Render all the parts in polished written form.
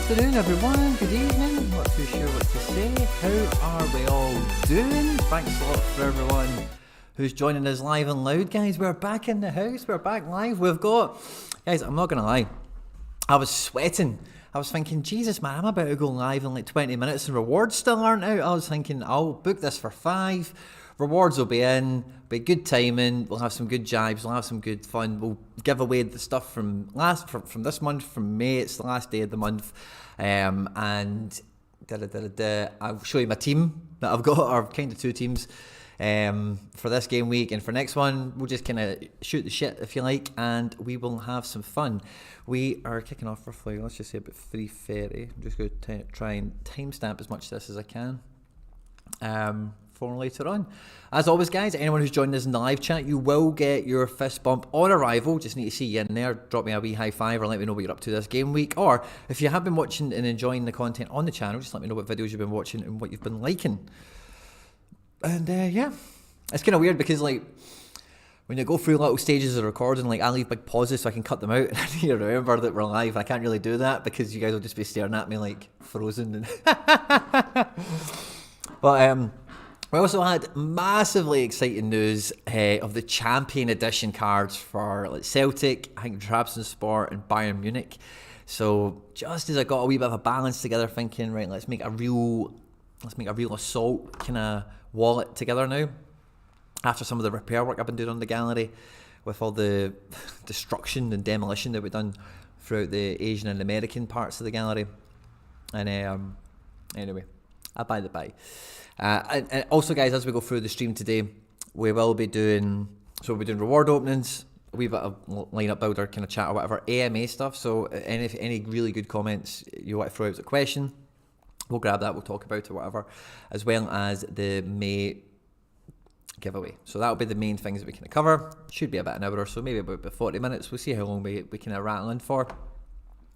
afternoon, everyone. Good evening. Not too sure what to say. How are we all doing? Thanks a lot for everyone who's joining us live and loud, guys. We're back in the house. We're back live. We've got, guys, I'm not going to lie. I was sweating. I was thinking, Jesus, man, I'm about to go live in like 20 minutes and rewards still aren't out. I was thinking, I'll book this for 5. Rewards will be in, be good timing, we'll have some good jibes, we'll have some good fun, we'll give away the stuff from this month, from May, it's the last day of the month, and I'll show you my team that I've got, or kind of 2 teams, for this game week, and for next one, we'll just kind of shoot the shit, if you like, and we will have some fun. We are kicking off roughly, let's just say about 3:30, I'm just going to try and timestamp as much of this as I can. For later on. As always, guys, anyone who's joined us in the live chat, you will get your fist bump on arrival. Just need to see you in there. Drop me a wee high five or let me know what you're up to this game week. Or if you have been watching and enjoying the content on the channel, just let me know what videos you've been watching and what you've been liking. And yeah, it's kind of weird because like when you go through little stages of recording, like I leave big pauses so I can cut them out. And you remember that we're live. I can't really do that because you guys will just be staring at me like frozen. But we also had massively exciting news of the Champion Edition cards for like Celtic, I think Trabzonspor and Bayern Munich. So just as I got a wee bit of a balance together, thinking, right, let's make a real assault kind of wallet together now. After some of the repair work I've been doing on the gallery, with all the destruction and demolition that we've done throughout the Asian and American parts of the gallery. And anyway, by the by. And also, guys, as we go through the stream today, we'll be doing reward openings, a wee bit of lineup builder kind of chat or whatever, AMA stuff. So any really good comments you want to throw out as a question, we'll grab that, we'll talk about it or whatever, as well as the May giveaway. So that'll be the main things that we can cover. Should be about an hour or so, maybe about 40 minutes. We'll see how long we can rattle in for.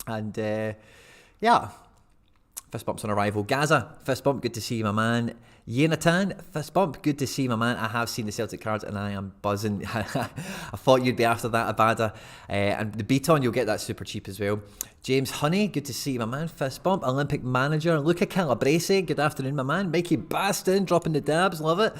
And yeah. Fist bumps on arrival. Gaza, fist bump, good to see you, my man. Yenatan, fist bump, good to see you, my man. I have seen the Celtic cards and I am buzzing. I thought you'd be after that, Abada. And the Beaton, you'll get that super cheap as well. James Honey, good to see you, my man. Fist bump. Olympic manager, Luca Calabrese, good afternoon, my man. Mikey Baston, dropping the dabs, love it.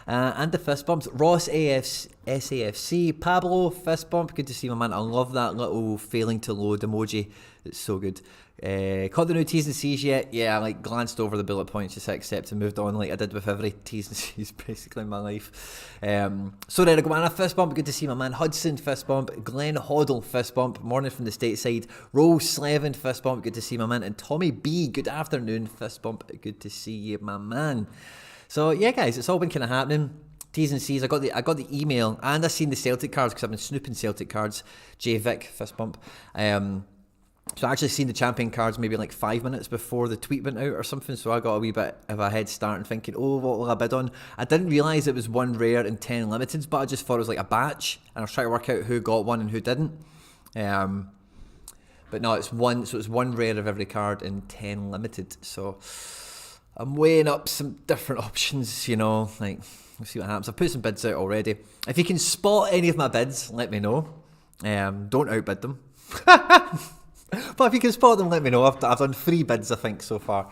And the fist bumps. Ross SAFC, Pablo, fist bump, good to see you, my man. I love that little failing to load emoji. It's so good. Caught the new T's and C's yet? Yeah, I like glanced over the bullet points, just accept and moved on like I did with every T's and C's basically in my life. Sorare Iguana, fist bump, good to see my man. Hudson, fist bump. Glenn Hoddle, fist bump. Morning from the stateside. Rose Slevin, fist bump, good to see my man. And Tommy B, good afternoon, fist bump, good to see you, my man. So yeah, guys, it's all been kind of happening. T's and C's. I got the email and I seen the Celtic cards because I've been snooping Celtic cards. J Vic, fist bump. So I actually seen the champion cards maybe like 5 minutes before the tweet went out or something, so I got a wee bit of a head start and thinking, oh, what will I bid on? I didn't realise it was 1 rare and 10 limiteds, but I just thought it was like a batch, and I was trying to work out who got one and who didn't. But no, it's 1, so it's 1 rare of every card and 10 limited, so I'm weighing up some different options, you know, like, we'll see what happens. I've put some bids out already. If you can spot any of my bids, let me know. Don't outbid them. But if you can spot them, let me know. I've done 3 bids, I think, so far.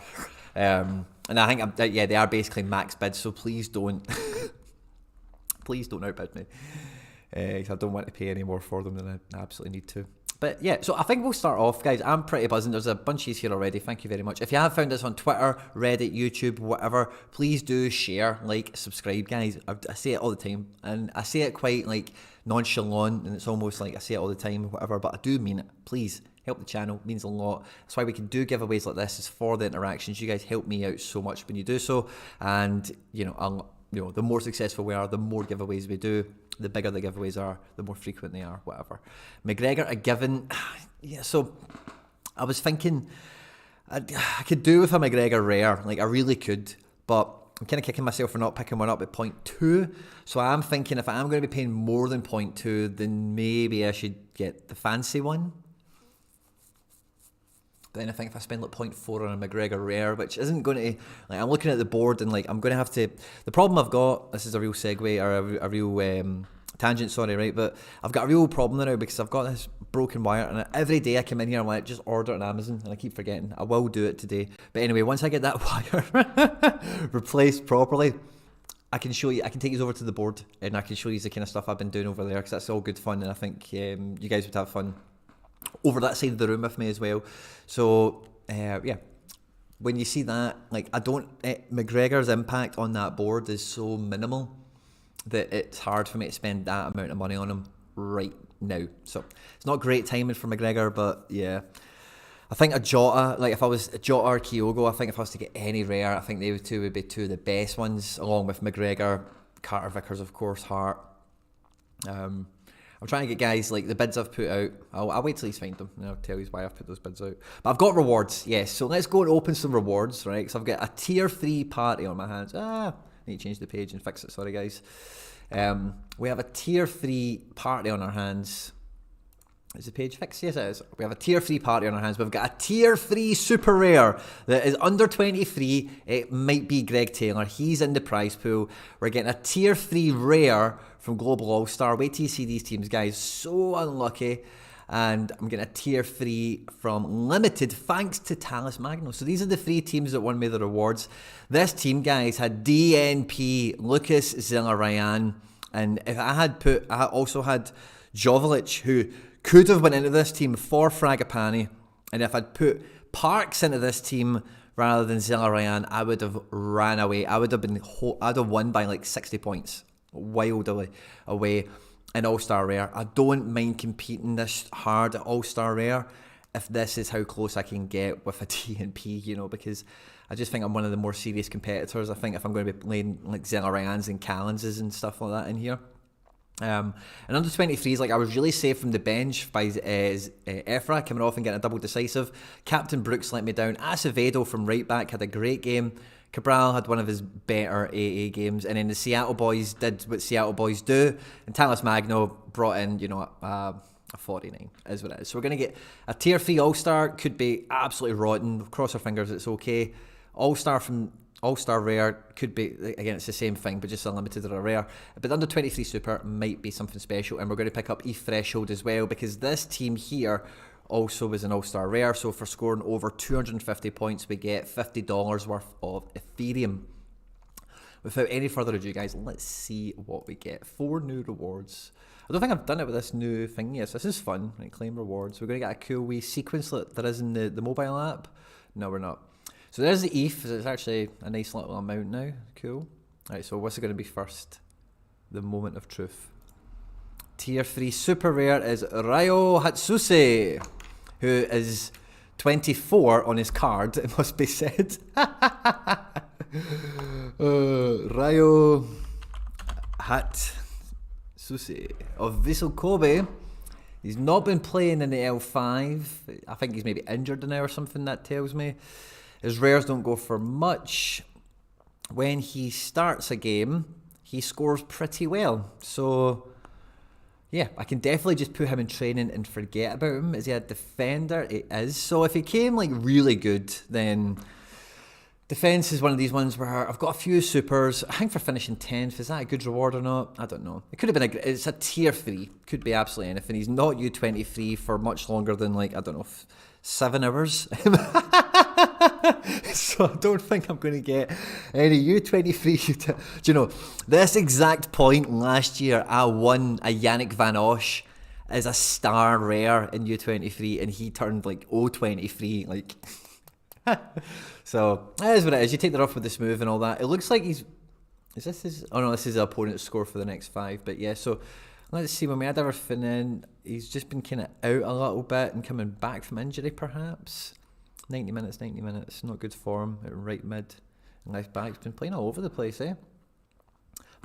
And I think, they are basically max bids, so please don't. Please don't outbid me. Because I don't want to pay any more for them than I absolutely need to. But yeah, so I think we'll start off, guys. I'm pretty buzzing. There's a bunch of you here already. Thank you very much. If you have found us on Twitter, Reddit, YouTube, whatever, please do share, like, subscribe, guys. I say it all the time. And I say it quite, like, nonchalant. And it's almost like I say it all the time, whatever. But I do mean it. Please. Help the channel, it means a lot. That's why we can do giveaways like this, is for the interactions. You guys help me out so much when you do so, and you know, the more successful we are, the more giveaways we do, the bigger the giveaways are, the more frequent they are, whatever. McGregor a given, yeah. So I was thinking I could do with a McGregor rare, like I really could, but I'm kind of kicking myself for not picking one up at 0.2. So I'm thinking if I'm going to be paying more than 0.2, then maybe I should get the fancy one. But then I think if I spend like 0.4 on a McGregor rare, which isn't going to, like, I'm looking at the board and like I'm going to have to, the problem I've got, this is a real segue or a real Tangent, sorry, right? But I've got a real problem now because I've got this broken wire, and every day I come in here, I'm like, just order it on Amazon, and I keep forgetting. I will do it today. But anyway, once I get that wire replaced properly, I can show you, I can take you over to the board, and I can show you the kind of stuff I've been doing over there, because that's all good fun, and I think you guys would have fun over that side of the room with me as well. So, yeah. When you see that, like, McGregor's impact on that board is so minimal that it's hard for me to spend that amount of money on him right now. So it's not great timing for McGregor, but yeah. I think a Jota, like if I was a Jota or Kyogo, I think if I was to get any rare, I think they two would be two of the best ones, along with McGregor, Carter Vickers, of course, Hart. I'm trying to get guys, like the bids I've put out. I'll wait till he's find them, and I'll tell you why I've put those bids out. But I've got rewards, yes. So let's go and open some rewards, right? Because I've got a tier 3 party on my hands. I need to change the page and fix it, sorry guys. We have a tier 3 party on our hands. Is the page fixed? Yes, it is. We have a tier 3 party on our hands. We've got a tier 3 super rare that is under 23. It might be Greg Taylor. He's in the prize pool. We're getting a tier 3 rare from Global All-Star. Wait till you see these teams, guys. So unlucky. And I'm getting a tier 3 from Limited, thanks to Talis Magno. So these are the 3 teams that won me the rewards. This team, guys, had DNP, Lucas Zilla-Ryan. And if I also had Joveljic, who could have went into this team for Fragapani, and if I'd put Parks into this team rather than Zilla-Ryan, I would have ran away. I'd have won by like 60 points, wildly away in All-Star Rare. I don't mind competing this hard at All-Star Rare if this is how close I can get with a TNP, you know, because I just think I'm one of the more serious competitors. I think if I'm going to be playing like Zilla-Ryans and Callanses and stuff like that in here. And under 23s, like I was really safe from the bench by Ephra coming off and getting a double decisive. Captain Brooks let me down. Acevedo from right back had a great game. Cabral had one of his better AA games, and then the Seattle boys did what Seattle boys do, and Talis Magno brought in, you know, a 49 is what it is. So we're going to get a tier 3 All-Star. Could be absolutely rotten. Cross our fingers, it's okay. All-Star from All-Star Rare could be, again, it's the same thing, but just a limited or a rare. But under 23 Super might be something special, and we're going to pick up E-Threshold as well, because this team here also was an All-Star Rare. So for scoring over 250 points, we get $50 worth of Ethereum. Without any further ado, guys, let's see what we get. 4 new rewards. I don't think I've done it with this new thing yet, so this is fun. Right, claim rewards. We're going to get a cool wee sequence that there is in the mobile app. No, we're not. So there's the ETH. It's actually a nice little amount now. Cool. Alright, so what's it going to be first? The moment of truth. Tier 3 super rare is Ryo Hatsuse, who is 24 on his card, it must be said. Ryo Hatsuse of Vissel Kobe. He's not been playing in the L5. I think he's maybe injured now or something, that tells me. His rares don't go for much. When he starts a game, he scores pretty well. So, yeah, I can definitely just put him in training and forget about him. Is he a defender? He is. So if he came like really good, then defense is one of these ones where I've got a few supers. I think for finishing 10th, is that a good reward or not? I don't know. It could have been it's a tier 3. Could be absolutely anything. He's not U23 for much longer than like, I don't know, 7 hours. So I don't think I'm going to get any U23. Do you know, this exact point last year, I won a Yannick Van Osch as a star rare in U23, and he turned like O23, like. So that is what it is. You take that off with the smooth and all that. It looks like he's. Is this his? Oh no, this is the opponent's score for the next 5. But yeah, so let's see, when we had everything in, he's just been kind of out a little bit and coming back from injury, perhaps. 90 minutes, not good form at right mid and left back. He's been playing all over the place, eh? I'm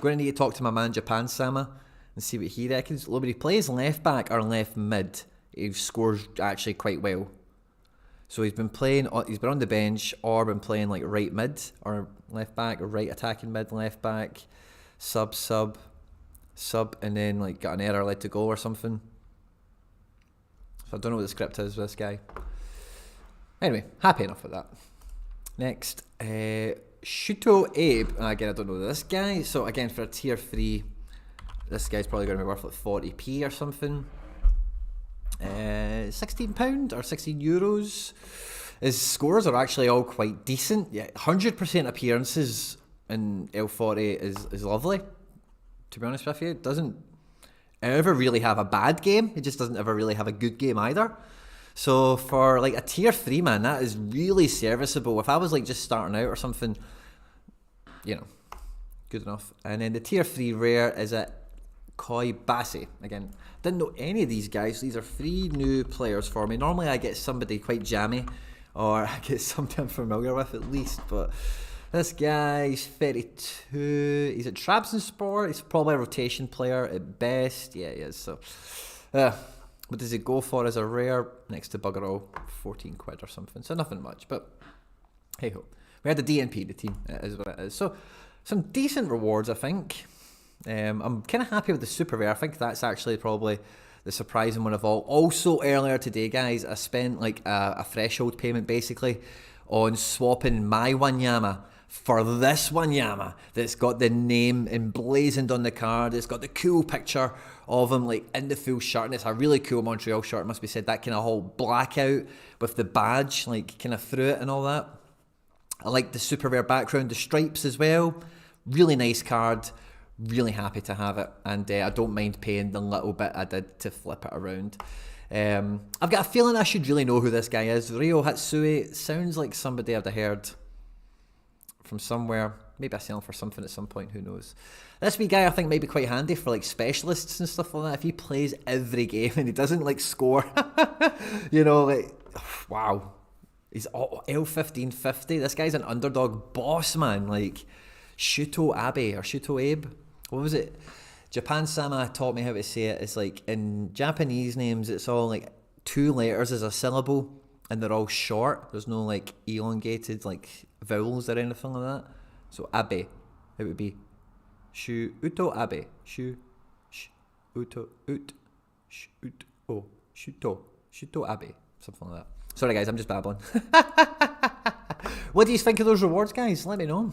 going to need to talk to my man Japan Sama and see what he reckons. When he plays left back or left mid, he scores actually quite well. So he's been on the bench or been playing like right mid or left back or right attacking mid, left back, sub, and then like got an error led to go or something. So I don't know what the script is with this guy. Anyway, happy enough with that. Next, Shuto Abe. Again, I don't know this guy. So again, for a tier 3, This guy's probably going to be worth like 40p or something. £16 or €16. His scores are actually all quite decent. Yeah, 100% appearances in L40 is lovely, to be honest with you. It doesn't ever really have a bad game. It just doesn't ever really have a good game either. So for like a tier 3, man, that is really serviceable. If I was like just starting out or something, you know, good enough. And then the tier 3 rare is a Coinbase. Again, didn't know any of these guys. These are 3 new players for me. Normally I get somebody quite jammy, or I get somebody I'm familiar with at least, but this guy's 32. He's at Trabzonspor. He's probably a rotation player at best. Yeah, he is. So, what does he go for as a rare? Next to bugger all, 14 quid or something. So nothing much, but hey ho. We had the DNP, the team, is what it is. So some decent rewards, I think. I'm kind of happy with the super rare. I think that's actually probably the surprising one of all. Also, earlier today, guys, I spent like a threshold payment basically on swapping my Wanyama for this Wanyama that's got the name emblazoned on the card. It's got the cool picture of him like in the full shirt, and it's a really cool Montreal shirt, must be said. That kind of whole blackout with the badge like kind of through it and all that. I like the super rare background, the stripes as well. Really nice card. Really happy to have it, and I don't mind paying the little bit I did to flip it around. I've got a feeling I should really know who this guy is. Ryo Hatsue sounds like somebody I've heard from somewhere. Maybe I sell him for something at some point, who knows. This wee guy I think might be quite handy for like specialists and stuff like that. If he plays every game and he doesn't like score, you know, like, wow. He's L1550. This guy's an underdog boss, man. Like, Shuto Abe or Shuto Abe. What was it? Japan-sama taught me how to say it. It's like in Japanese names, it's all like 2 letters as a syllable, and they're all short. There's no like elongated like vowels or anything like that. So Abe, it would be Shu Uto Abe. Shu Uto Ut Sh Ut O Shuto Abe. Something like that. Sorry guys, I'm just babbling. What do you think of those rewards, guys? Let me know.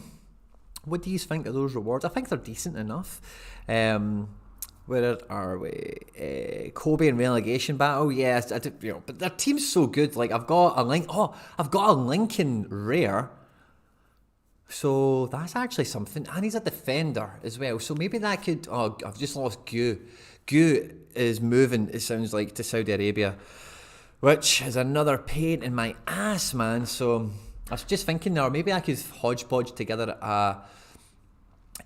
What do you think of those rewards? I think they're decent enough. Where are we? Kobe and relegation battle. Yes, I did, you know, but their team's so good. Like I've got a link. Oh, I've got a Lincoln rare. So that's actually something. And he's a defender as well. So maybe that could. Oh, I've just lost Gu. Gu is moving. It sounds like to Saudi Arabia, which is another pain in my ass, man. So I was just thinking now, maybe I could hodgepodge together a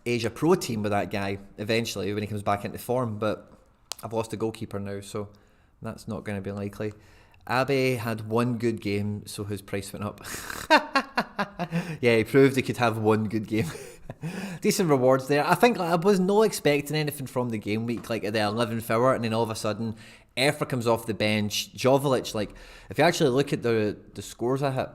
Asia Pro team with that guy eventually when he comes back into form, but I've lost a goalkeeper now, so that's not going to be likely. Abe had 1 good game, so his price went up. Yeah, he proved he could have 1 good game. Decent rewards there. I think I was not expecting anything from the game week, like at the 11th hour, and then all of a sudden, Efra comes off the bench. Jovic, like, if you actually look at the scores I hit,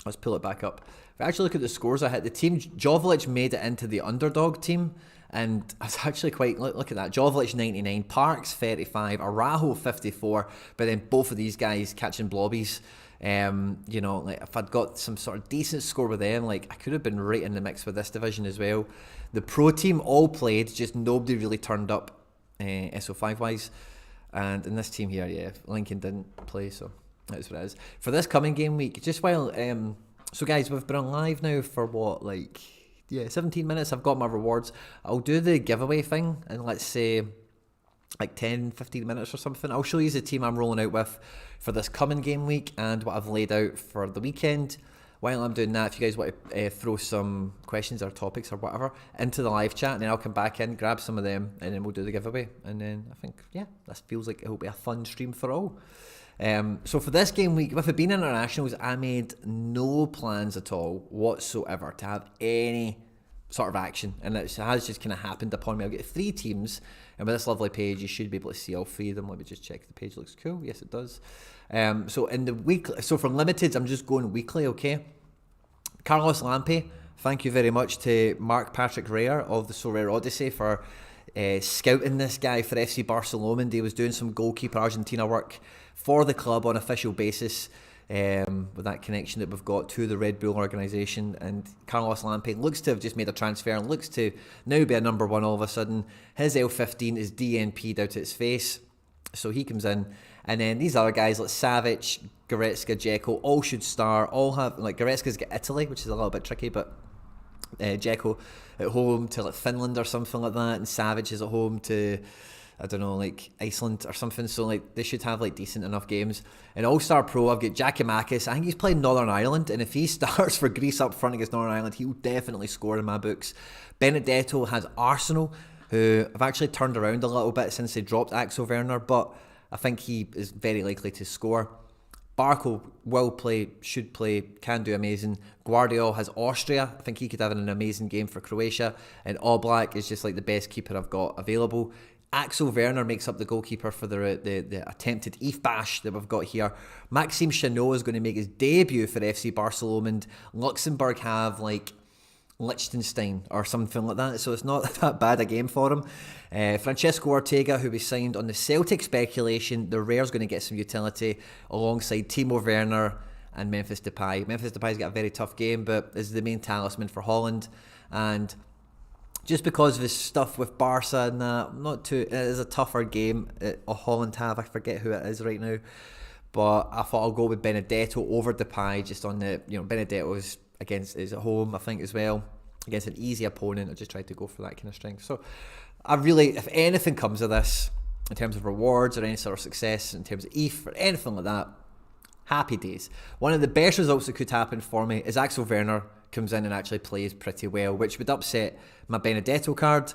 let's pull it back up. If I actually look at the scores I hit, the team, Jovic made it into the underdog team, and I was actually quite, look at that, Jovic 99, Parks 35, Araujo 54, but then both of these guys catching blobbies. You know, like if I'd got some sort of decent score with them, like I could have been right in the mix with this division as well. The pro team all played, just nobody really turned up SO5 wise, and in this team here, yeah, Lincoln didn't play, so that's what it is. For this coming game week, just while, so guys, we've been on live now for what, like, yeah, 17 minutes. I've got my rewards. I'll do the giveaway thing in, let's say, like 10, 15 minutes or something. I'll show you the team I'm rolling out with for this coming game week and what I've laid out for the weekend. While I'm doing that, if you guys want to throw some questions or topics or whatever into the live chat, and then I'll come back in, grab some of them, and then we'll do the giveaway. And then I think, yeah, this feels like it'll be a fun stream for all. So for this game week, with it being internationals, I made no plans at all whatsoever to have any sort of action, and it has just kind of happened upon me. I've got 3 teams, and with this lovely page, you should be able to see all 3 of them. Let me just check. The page looks cool. Yes, it does. So in the week, so for limiteds, I'm just going weekly. Okay. Carlos Lampe, thank you very much to Mark Patrick Rare of the Sorare Odyssey for scouting this guy for FC Barcelona. And he was doing some goalkeeper Argentina work for the club on official basis. with that connection that we've got to the Red Bull organisation. And Carlos Lampe looks to have just made a transfer and looks to now be a number one all of a sudden. His L15 is DNP'd out its face, so he comes in. And then these other guys like Savic, Goretzka, Dzeko, all should start. All have, like, Goretzka's got Italy, which is a little bit tricky, but Dzeko at home to like Finland or something like that, and Savic is at home to, I don't know, like Iceland or something. So like they should have like decent enough games. In All-Star Pro, I've got Giacomakis. I think he's playing Northern Ireland, and if he starts for Greece up front against Northern Ireland, he will definitely score in my books. Benedetto has Arsenal, who have actually turned around a little bit since they dropped Axel Werner, but I think he is very likely to score. Barco will play, should play, can do amazing. Guardiola has Austria. I think he could have an amazing game for Croatia. And Oblak is just like the best keeper I've got available. Axel Werner makes up the goalkeeper for the attempted ETH bash that we've got here. Maxime Chanot is going to make his debut for FC Barcelona, and Luxembourg have like Liechtenstein or something like that, so it's not that bad a game for him. Francesco Ortega, who we signed on the Celtic speculation, the Rare's going to get some utility alongside Timo Werner and Memphis Depay. Memphis Depay's got a very tough game, but is the main talisman for Holland. And just because of his stuff with Barca and that, it is a tougher game Holland have. I forget who it is right now, but I thought I'll go with Benedetto over Depay, just on the, Benedetto's is at home, I think, as well, against an easy opponent. I just tried to go for that kind of strength. So I really, if anything comes of this in terms of rewards or any sort of success in terms of ETH or anything like that, happy days. One of the best results that could happen for me is Axel Werner comes in and actually plays pretty well, which would upset my Benedetto card,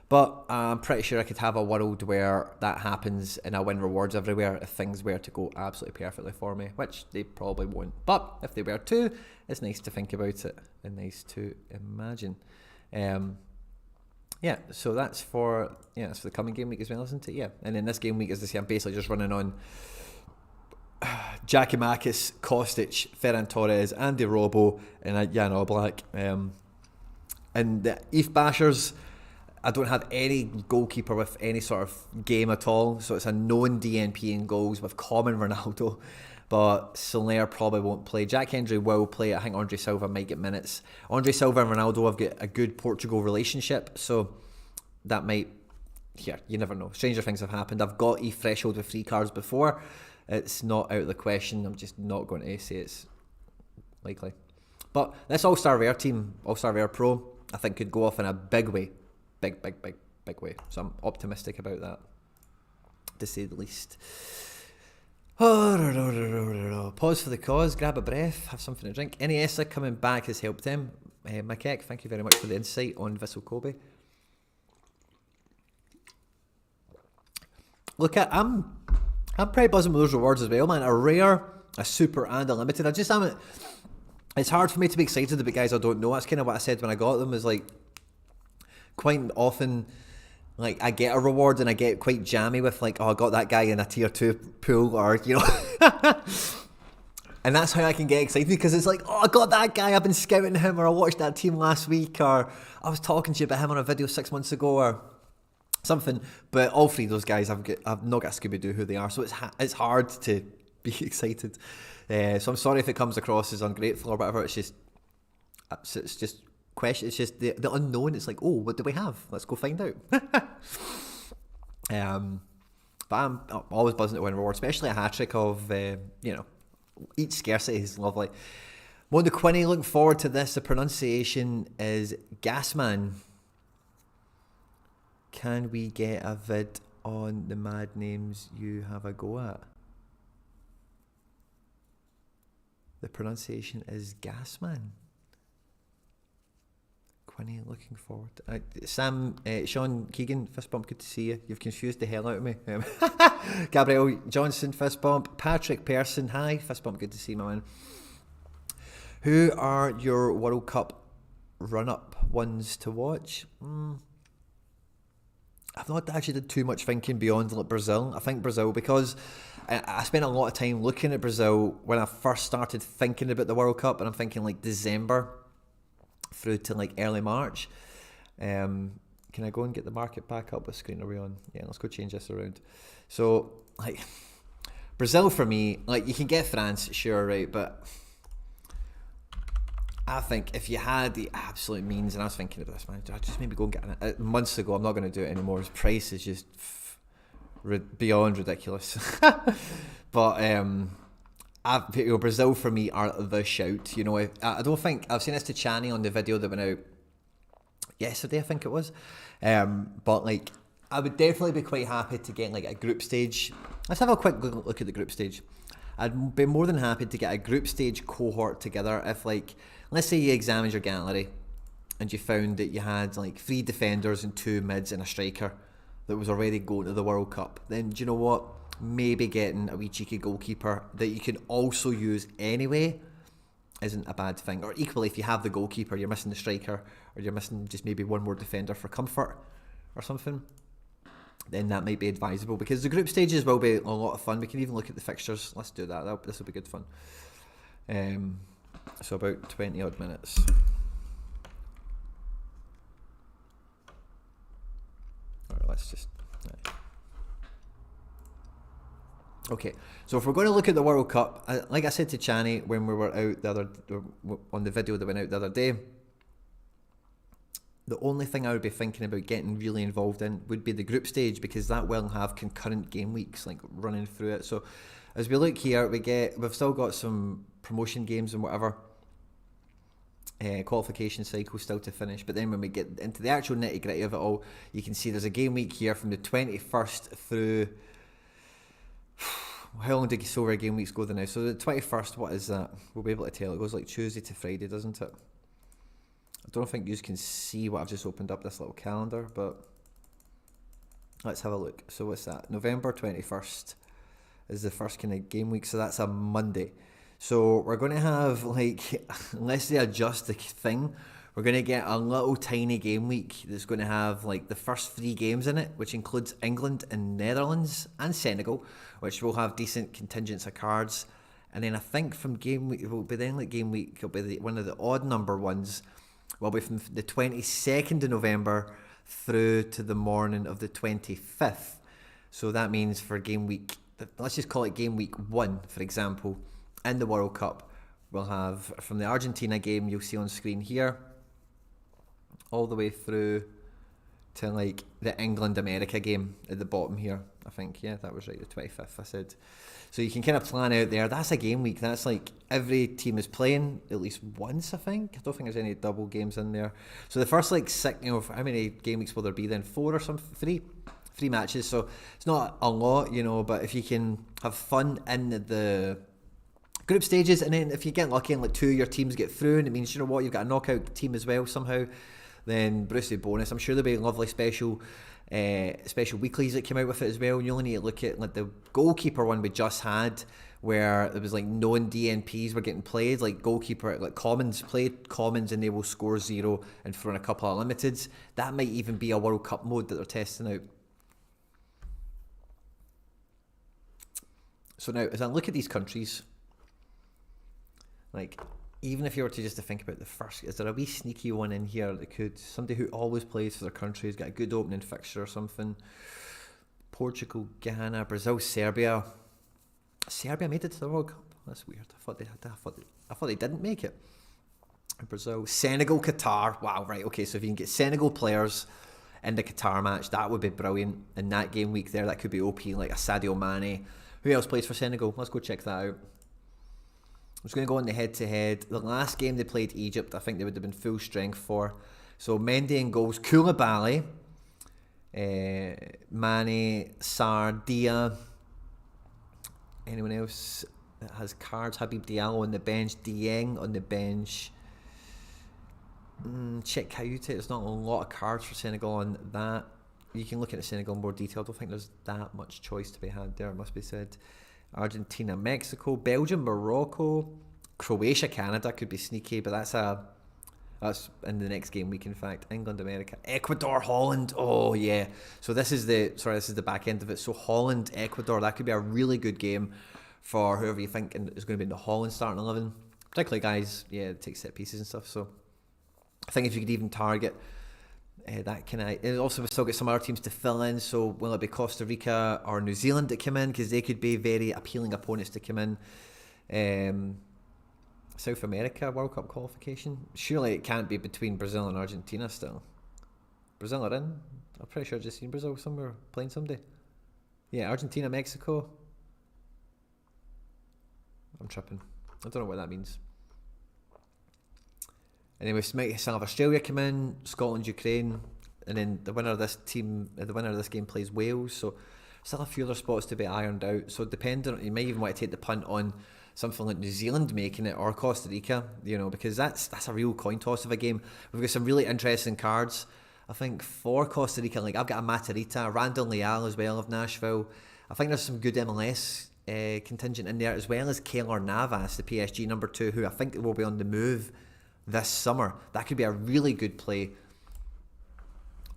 but I'm pretty sure I could have a world where that happens and I win rewards everywhere if things were to go absolutely perfectly for me, which they probably won't. But if they were to, it's nice to think about it and nice to imagine. So that's for the coming game week as well, isn't it? Yeah. And then this game week, as I say, I'm basically just running on Giacomakis, Kostic, Ferran Torres, Andy Robo, and Jan Oblak. And the ETH bashers, I don't have any goalkeeper with any sort of game at all, so it's a known DNP in goals with common Ronaldo, but Soler probably won't play. Jack Hendry will play. I think Andre Silva might get minutes. Andre Silva and Ronaldo have got a good Portugal relationship, so that might, you never know. Stranger things have happened. I've got ETH threshold with 3 cards before. It's not out of the question. I'm just not going to say it's likely. But this All-Star Rare team, All-Star Rare Pro, I think could go off in a big way. Big way. So I'm optimistic about that, to say the least. Pause for the cause, grab a breath, have something to drink. Iniesta coming back has helped him. Makek, thank you very much for the insight on Vissel Kobe. Look, I'm pretty buzzing with those rewards as well, man. A rare, a super, and a limited. It's hard for me to be excited about guys I don't know. That's kind of what I said when I got them, is like, quite often, like, I get a reward and I get quite jammy with like, I got that guy in a tier 2 pool, or and that's how I can get excited, because it's like, I got that guy, I've been scouting him, or I watched that team last week, or I was talking to you about him on a video 6 months ago, or something. But all 3 of those guys, I've not got a Scooby-Doo who they are, so it's hard to be excited. So I'm sorry if it comes across as ungrateful or whatever. It's just question. It's just the unknown. It's like, what do we have? Let's go find out. But I'm always buzzing to win reward, especially a hat trick of each scarcity is lovely. Mondo Quinny, looking forward to this. The pronunciation is Gasman. Can we get a vid on the mad names you have a go at? The pronunciation is Gasman. Quinny, looking forward to Sean Keegan, fist bump, good to see you. You've confused the hell out of me. Gabriel Johnson, fist bump. Patrick Person, hi, fist bump, good to see you, my man. Who are your World Cup run-up ones to watch? I've not actually did too much thinking beyond like Brazil. I think Brazil, because I spent a lot of time looking at Brazil when I first started thinking about the World Cup, and I'm thinking like December through to like early March. Can I go and get the market back up? What screen are we on? Yeah, let's go change this around. So like Brazil for me, like you can get France, sure, right, but I think if you had the absolute means, and I was thinking of this, man, I just maybe go and get it months ago. I'm not going to do it anymore. His price is just beyond ridiculous. But Brazil for me are the shout. You know, I don't think I've seen this to Chani on the video that went out yesterday, I think it was. But like, I would definitely be quite happy to get like a group stage. Let's have a quick look at the group stage. I'd be more than happy to get a group stage cohort together if, like, let's say you examined your gallery and you found that you had like 3 defenders and 2 mids and a striker that was already going to the World Cup. Then do you know what? Maybe getting a wee cheeky goalkeeper that you can also use anyway isn't a bad thing. Or equally, if you have the goalkeeper, you're missing the striker, or you're missing just maybe one more defender for comfort or something, then that might be advisable, because the group stages will be a lot of fun. We can even look at the fixtures. Let's do that. This will be good fun. So about 20 odd minutes. Alright, let's just... Right. Okay, so if we're going to look at the World Cup, like I said to Chani when we were out on the video that went out the other day, the only thing I would be thinking about getting really involved in would be the group stage, because that will have concurrent game weeks like running through it. So as we look here, we've still got some promotion games and whatever, qualification cycle still to finish. But then when we get into the actual nitty gritty of it all, you can see there's a game week here from the 21st through... How long do Sorare game weeks go there now? So the 21st, what is that? We'll be able to tell. It goes like Tuesday to Friday, doesn't it? I don't think you can see what I've just opened up, this little calendar, but let's have a look. So what's that? November 21st is the first kind of game week, so that's a Monday. So we're going to have, like, unless they adjust the thing, we're going to get a little tiny game week that's going to have like the first 3 games in it, which includes England and Netherlands and Senegal, which will have decent contingents of cards. And then I think from game week, it will be then like game week, it'll be one of the odd number ones, will be from the 22nd of November through to the morning of the 25th. So that means for game week, let's just call it game week 1, for example, in the World Cup, we'll have from the Argentina game you'll see on screen here, all the way through to like the England-America game at the bottom here, I think. Yeah, that was right, the 25th I said. So you can kind of plan out there. That's a game week. That's like every team is playing at least once, I think. I don't think there's any double games in there. So the first like 6, how many game weeks will there be then? 4 or something? 3 matches. So it's not a lot, but if you can have fun in the group stages, and then if you get lucky and like 2 of your teams get through, and it means, you've got a knockout team as well somehow, then Brucey bonus. I'm sure there'll be lovely special weeklies that came out with it as well. And you only need to look at like the goalkeeper one we just had, where there was like known DNPs were getting played, like goalkeeper, like commons and they will score 0 and throw in a couple of limiteds. That might even be a World Cup mode that they're testing out. So now, as I look at these countries, like, even if you were to think about the first, is there a wee sneaky one in here that could, somebody who always plays for their country, has got a good opening fixture or something? Portugal, Ghana, Brazil, Serbia. Serbia made it to the World Cup. That's weird. I thought they didn't make it. Brazil, Senegal, Qatar. Wow, right, okay, so if you can get Senegal players in the Qatar match, that would be brilliant. In that game week there, that could be OP, like a Sadio Mane. Who else plays for Senegal? Let's go check that out. I'm just going to go on the head-to-head. The last game they played Egypt, I think they would have been full strength for. So Mendy in goals, Koulibaly, Mane, Sarr, Dia. Anyone else that has cards? Habib Diallo on the bench, Dieng on the bench. Check Kayute. There's not a lot of cards for Senegal on that. You can look at Senegal in more detail. I don't think there's that much choice to be had there, it must be said. Argentina, Mexico, Belgium, Morocco, Croatia, Canada could be sneaky, but that's in the next game week, in fact. England, America, Ecuador, Holland. Oh yeah. So this is the back end of it. So Holland, Ecuador, that could be a really good game for whoever you think is going to be in the Holland starting 11. Particularly guys, that take set pieces and stuff. So I think if you could even target That kind of. And also, we've still got some other teams to fill in. So, will it be Costa Rica or New Zealand that come in? Because they could be very appealing opponents to come in. South America World Cup qualification. Surely it can't be between Brazil and Argentina still. Brazil are in. I'm pretty sure I've just seen Brazil somewhere playing someday. Yeah, Argentina, Mexico. I'm tripping. I don't know what that means. Anyway, we might still have Australia come in, Scotland, Ukraine, and then the winner of this game plays Wales. So still a few other spots to be ironed out. So depending, you might even want to take the punt on something like New Zealand making it or Costa Rica, because that's a real coin toss of a game. We've got some really interesting cards. I think for Costa Rica, like I've got a Matarita, Randall Leal as well of Nashville. I think there's some good MLS contingent in there, as well as Keylor Navas, the PSG number 2, who I think will be on the move this summer. That could be a really good play.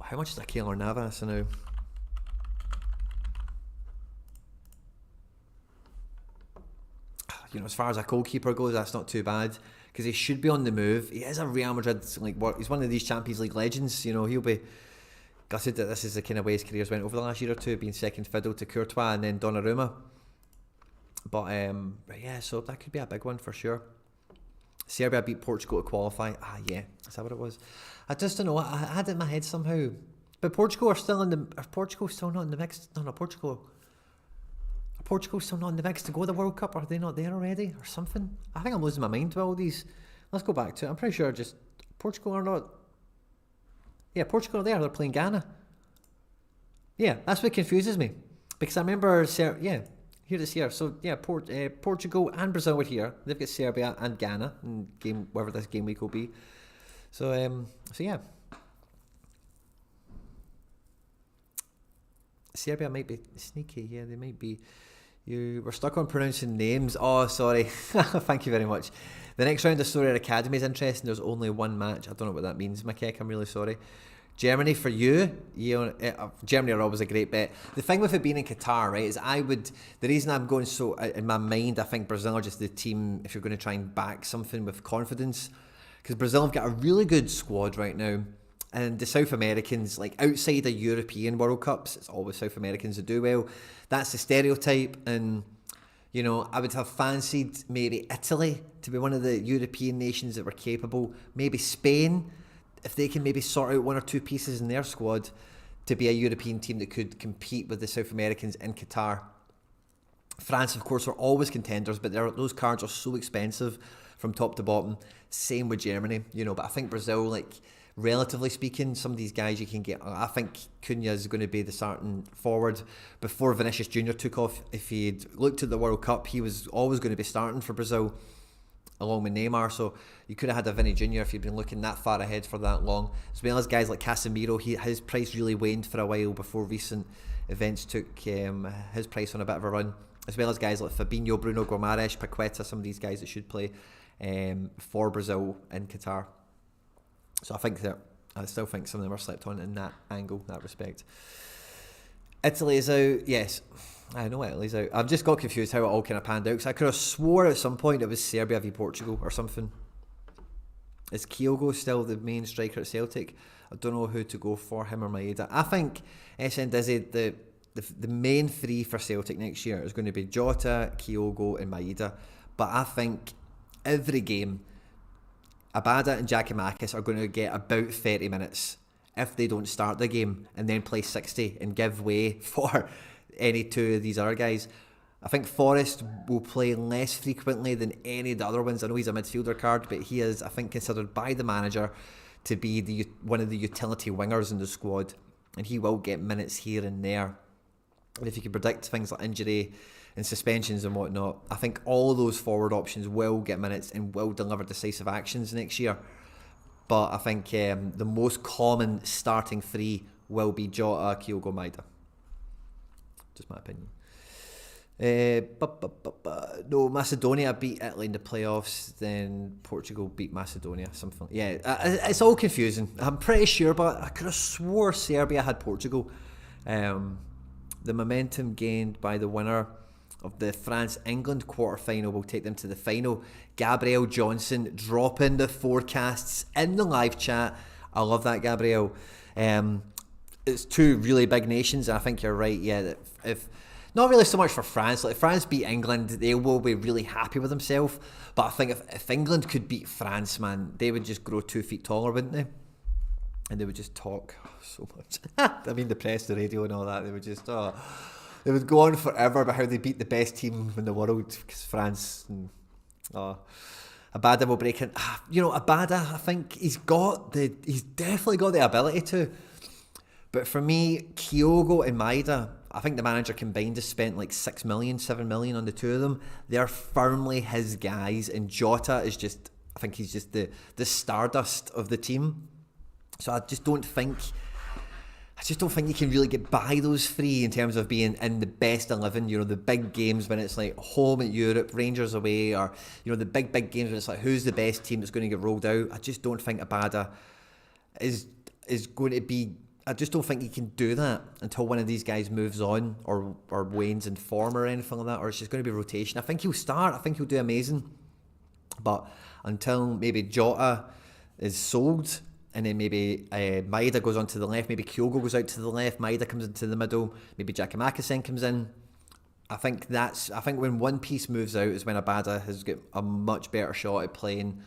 How much is a Keylor Navas now? As far as a goalkeeper goes, that's not too bad, because he should be on the move. He is a Real Madrid, he's one of these Champions League legends. He'll be gutted that this is the kind of way his career's went over the last year or two, being second fiddle to Courtois and then Donnarumma. But yeah, so that could be a big one for sure. Serbia beat Portugal to qualify. Yeah, is that what it was? I just don't know. I had it in my head somehow. But Portugal are still in the. Are Portugal still not in the mix? No, Portugal. Are Portugal still not in the mix to go to the World Cup? Are they not there already or something? I think I'm losing my mind with all these. Let's go back to it. I'm pretty sure just Portugal are not. Yeah, Portugal are there. They're playing Ghana. Yeah, that's what confuses me, because I remember. Yeah. Here it is here. So yeah, Portugal and Brazil were here. They've got Serbia and Ghana in game, whatever this game week will be. So yeah, Serbia might be sneaky. Yeah, they might be. You were stuck on pronouncing names. Oh, sorry. Thank you very much. The next round of Sorare Academy is interesting. There's only one match. I don't know what that means, Makek. I'm really sorry. Germany for you. Germany are always a great bet. The thing with it being in Qatar, right, is the reason I'm going so, in my mind, I think Brazil are just the team, if you're going to try and back something with confidence, because Brazil have got a really good squad right now, and the South Americans, like outside of European World Cups, it's always South Americans that do well. That's the stereotype, and I would have fancied maybe Italy to be one of the European nations that were capable, maybe Spain, if they can maybe sort out one or two pieces in their squad to be a European team that could compete with the South Americans in Qatar. France, of course, are always contenders, but those cards are so expensive from top to bottom. Same with Germany, but I think Brazil, relatively speaking, some of these guys you can get. I think Cunha is going to be the starting forward. Before Vinicius Jr. took off, if he'd looked at the World Cup, he was always going to be starting for Brazil, along with Neymar. So you could have had a Vinny Jr. if you'd been looking that far ahead for that long, as well as guys like Casemiro. His price really waned for a while before recent events took his price on a bit of a run, as well as guys like Fabinho, Bruno Gomares, Paqueta, some of these guys that should play for Brazil in Qatar. So I still think some of them are slept on in that angle, that respect. Italy is out. Yes, I know Italy's out. I've just got confused how it all kind of panned out, because I could have swore at some point it was Serbia v Portugal or something. Is Kyogo still the main striker at Celtic? I don't know who to go for, him or Maeda. I think SN Dizzy, the main three for Celtic next year is going to be Jota, Kyogo and Maeda. But I think every game, Abada and Giakoumakis are going to get about 30 minutes if they don't start the game and then play 60 and give way for any two of these other guys. I think Forrest will play less frequently than any of the other ones. I know he's a midfielder card, but he is, I think, considered by the manager to be one of the utility wingers in the squad, and he will get minutes here and there. And if you can predict things like injury and suspensions and whatnot, I think all those forward options will get minutes and will deliver decisive actions next year. But I think the most common starting three will be Jota, Kyogo, Maeda. Just my opinion. No, Macedonia beat Italy in the playoffs, then Portugal beat Macedonia, something. Yeah, it's all confusing. I'm pretty sure, but I could have swore Serbia had Portugal. The momentum gained by the winner of the France-England quarter-final will take them to the final. Gabriel Johnson dropping the forecasts in the live chat. I love that, Gabriel. It's two really big nations, and I think you're right. Yeah, that if not really so much for France. Like, if France beat England, they will be really happy with themselves. But I think if England could beat France, man, they would just grow 2 feet taller, wouldn't they? And they would just talk so much. I mean, the press, the radio, and all that. They would just, they would go on forever about how they beat the best team in the world, because France. And, Abada will break in. Abada, I think he's definitely got the ability to. But for me, Kyogo and Maeda, I think the manager combined has spent like 6 million, 7 million on the two of them. They're firmly his guys, and Jota is just, I think he's just the stardust of the team. So I just don't think you can really get by those three in terms of being in the best 11, the big games when it's like home at Europe, Rangers away, or, the big games when it's like who's the best team that's going to get rolled out. I just don't think Abada is going to be, I just don't think he can do that until one of these guys moves on or wanes in form or anything like that, or it's just going to be rotation. I think he'll start, I think he'll do amazing, but until maybe Jota is sold, and then maybe Maeda goes on to the left, maybe Kyogo goes out to the left, Maeda comes into the middle, maybe Giakoumakis comes in. I think when one piece moves out is when Abada has got a much better shot at playing,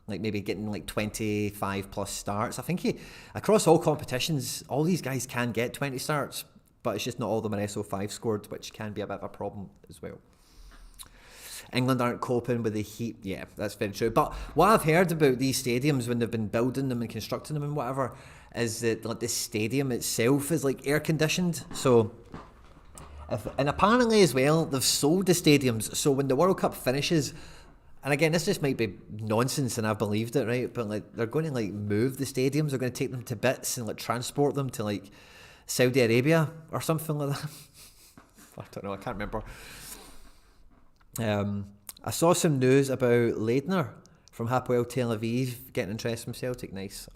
like maybe getting like 25 plus starts. I think across all competitions, all these guys can get 20 starts, but it's just not all of them are SO5 scored, which can be a bit of a problem as well. England aren't coping with the heat. Yeah, that's very true. But what I've heard about these stadiums when they've been building them and constructing them and whatever is that like the stadium itself is like air conditioned. So, and apparently as well, they've sold the stadiums. So when the World Cup finishes, and again, this just might be nonsense and I've believed it, right? But like they're going to like move the stadiums. They're going to take them to bits and like transport them to like Saudi Arabia or something like that. I don't know. I can't remember. I saw some news about Leitner from Hapoel Tel Aviv getting interest from Celtic. Nice.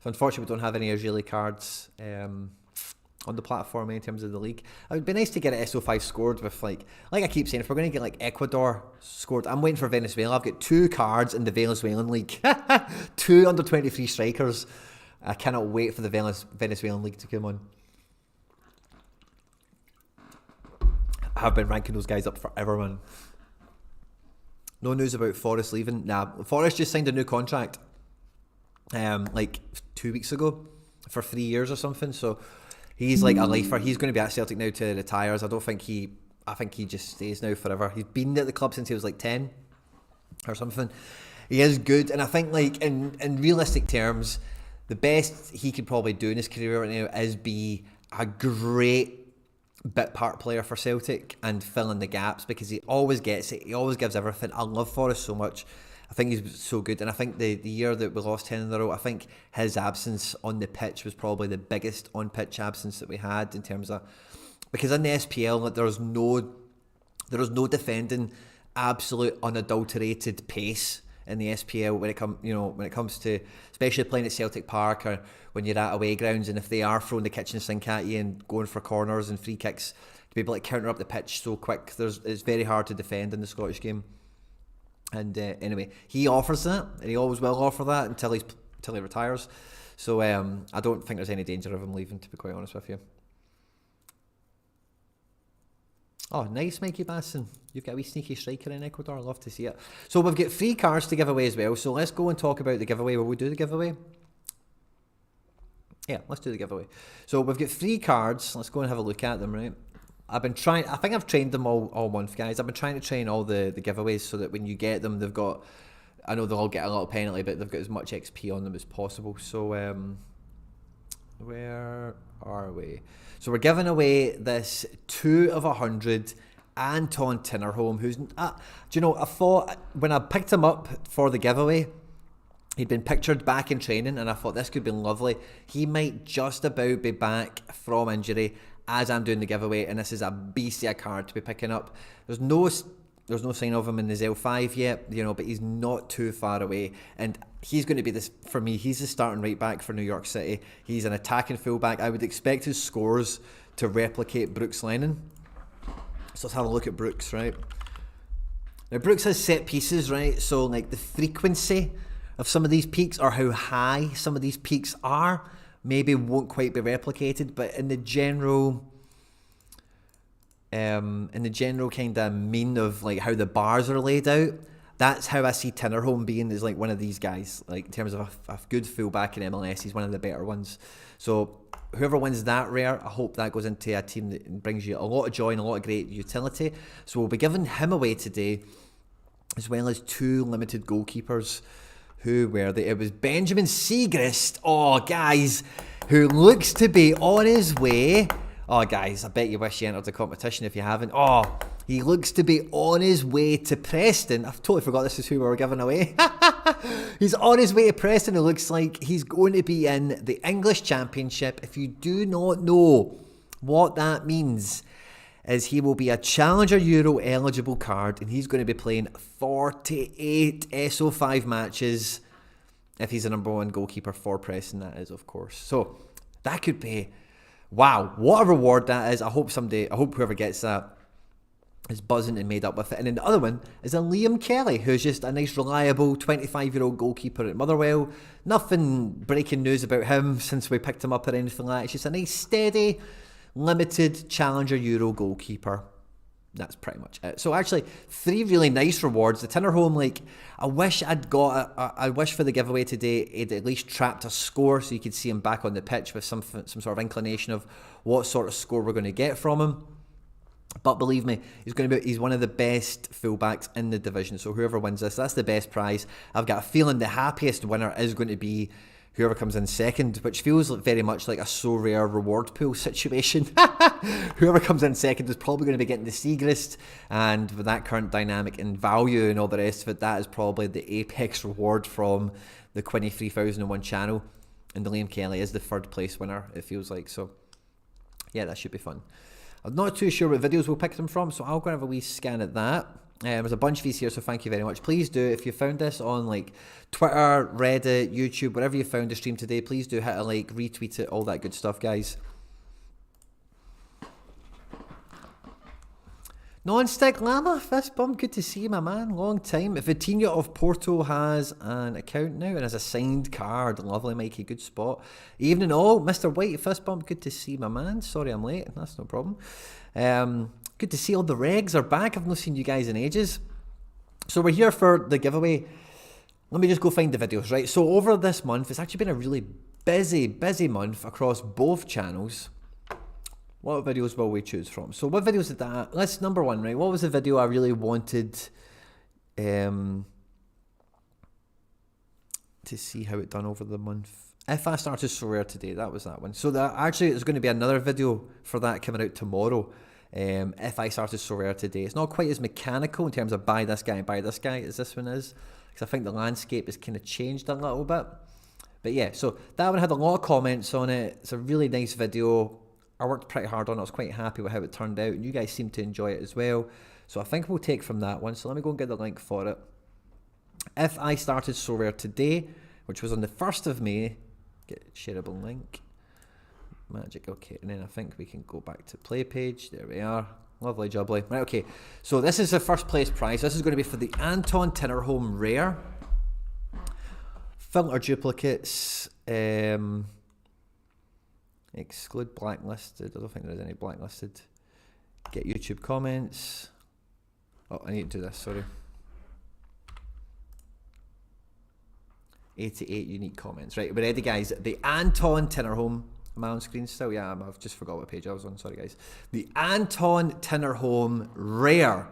Unfortunately, we don't have any Israeli cards on the platform in terms of the league. It would be nice to get an SO5 scored with like I keep saying, if we're going to get like Ecuador scored, I'm waiting for Venezuela. I've got 2 cards in the Venezuelan league. 2 under 23 strikers. I cannot wait for the Venezuelan league to come on. I have been ranking those guys up forever, man. No news about Forrest leaving. Nah, Forrest just signed a new contract like 2 weeks ago for 3 years or something. So he's like a lifer. He's going to be at Celtic now till he retires. I think he just stays now forever. He's been at the club since he was like 10 or something. He is good, and I think like in realistic terms, the best he could probably do in his career right now is be a great bit part player for Celtic and fill in the gaps, because he always gets it. He always gives everything. I love Forrest so much. I think he's so good, and I think the year that we lost 10 in a row, I think his absence on the pitch was probably the biggest on-pitch absence that we had in terms of, because in the SPL like, there was no defending absolute unadulterated pace in the SPL when it comes to especially playing at Celtic Park or when you're at away grounds, and if they are throwing the kitchen sink at you and going for corners and free kicks, to be able to counter up the pitch so quick, it's very hard to defend in the Scottish game. And anyway, he offers that, and he always will offer that until he retires. So I don't think there's any danger of him leaving, to be quite honest with you. Oh, nice, Mikey Basson. You've got a wee sneaky striker in Ecuador. I love to see it. So we've got 3 cards to give away as well. So let's go and talk about the giveaway. Will we do the giveaway? Yeah, let's do the giveaway. So we've got 3 cards. Let's go and have a look at them, right? I think I've trained them all month, guys. I've been trying to train all the giveaways so that when you get them, they've got, I know they'll all get a little penalty, but they've got as much XP on them as possible. So where are we? So we're giving away this 2 of 100 Anton Tinnerholm, who's do you know, I thought when I picked him up for the giveaway, he'd been pictured back in training, and I thought this could be lovely. He might just about be back from injury as I'm doing the giveaway, and this is a beastie card to be picking up. There's no sign of him in the L5 yet, but he's not too far away, and he's going to be this, for me, he's the starting right back for New York City. He's an attacking fullback. I would expect his scores to replicate Brooks Lennon. So let's have a look at Brooks, right? Now Brooks has set pieces, right? So like the frequency of some of these peaks or how high some of these peaks are maybe won't quite be replicated, but in the general kind of mean of like how the bars are laid out, that's how I see Tinnerholm being, is like one of these guys. Like in terms of a good fullback in MLS, he's one of the better ones. So whoever wins that rare, I hope that goes into a team that brings you a lot of joy and a lot of great utility. So we'll be giving him away today, as well as 2 limited goalkeepers. Who were they? It was Benjamin Siegrist. Oh, guys, who looks to be on his way. Oh, guys, I bet you wish you entered the competition if you haven't. Oh, he looks to be on his way to Preston. I've totally forgot this is who we were giving away. He's on his way to Preston. It looks like he's going to be in the English Championship. If you do not know what that means, is he will be a Challenger Euro eligible card, and he's going to be playing 48 SO5 matches if he's the #1 goalkeeper for Preston, that is, of course. So that could be, wow, what a reward that is. I hope whoever gets that is buzzing and made up with it. And then the other one is a Liam Kelly, who's just a nice, reliable 25-year-old goalkeeper at Motherwell. Nothing breaking news about him since we picked him up or anything like that. It's just a nice, steady, limited Challenger Euro goalkeeper. That's pretty much it. So actually, 3 really nice rewards. The Tinnerholm, like, I wish I'd got I wish for the giveaway today it'd at least trapped a score so you could see him back on the pitch with some sort of inclination of what sort of score we're going to get from him. But believe me, he's one of the best fullbacks in the division. So whoever wins this, that's the best prize. I've got a feeling the happiest winner is going to be whoever comes in second, which feels very much like a Sorare reward pool situation. Whoever comes in second is probably going to be getting the Siegrist, and with that current dynamic and value and all the rest of it, that is probably the apex reward from the Quinny 3001 channel, and the Liam Kelly is the 3rd place winner, it feels like. So yeah, that should be fun. I'm not too sure what videos we'll pick them from, so I'll go and have a wee scan at that. There's a bunch of these here, so thank you very much. Please do, if you found this on like Twitter, Reddit, YouTube, wherever you found the stream today, please do hit a like, retweet it, all that good stuff, guys. Non-stick Llama, fist bump, good to see you, my man, long time. Vitinha of Porto has an account now and has a signed card. Lovely, Mikey, good spot. Evening all, Mr. White, fist bump, good to see my man. Sorry I'm late, that's no problem. Good to see all the regs are back. I've not seen you guys in ages. So we're here for the giveaway. Let me just go find the videos, right? So over this month, it's actually been a really busy month across both channels. What videos will we choose from? So what videos did that? Let's number 1, right? What was the video I really wanted to see how it done over the month? If I started Sorare today, that was that one. So that actually is going to be another video for that coming out tomorrow. If I started Sorare today, it's not quite as mechanical in terms of buy this guy as this one is, because I think the landscape has kind of changed a little bit. But yeah, so that one had a lot of comments on it. It's a really nice video. I worked pretty hard on it. I was quite happy with how it turned out, and you guys seem to enjoy it as well. So I think we'll take from that one. So let me go and get the link for it. If I started Sorare today, which was on the 1st of May, get shareable link. Magic, okay, and then I think we can go back to play page. There we are. Lovely jubbly. Right, okay. So this is the 1st place prize. This is going to be for the Anton Tinnerholm Rare. Filter duplicates. Exclude blacklisted. I don't think there's any blacklisted. Get YouTube comments. Oh, I need to do this, sorry. 88 unique comments. Right, we're ready, guys. The Anton Tinnerholm. Am I on screen still? Yeah, I've just forgot what page I was on. Sorry, guys. The Anton Tinnerholm Rare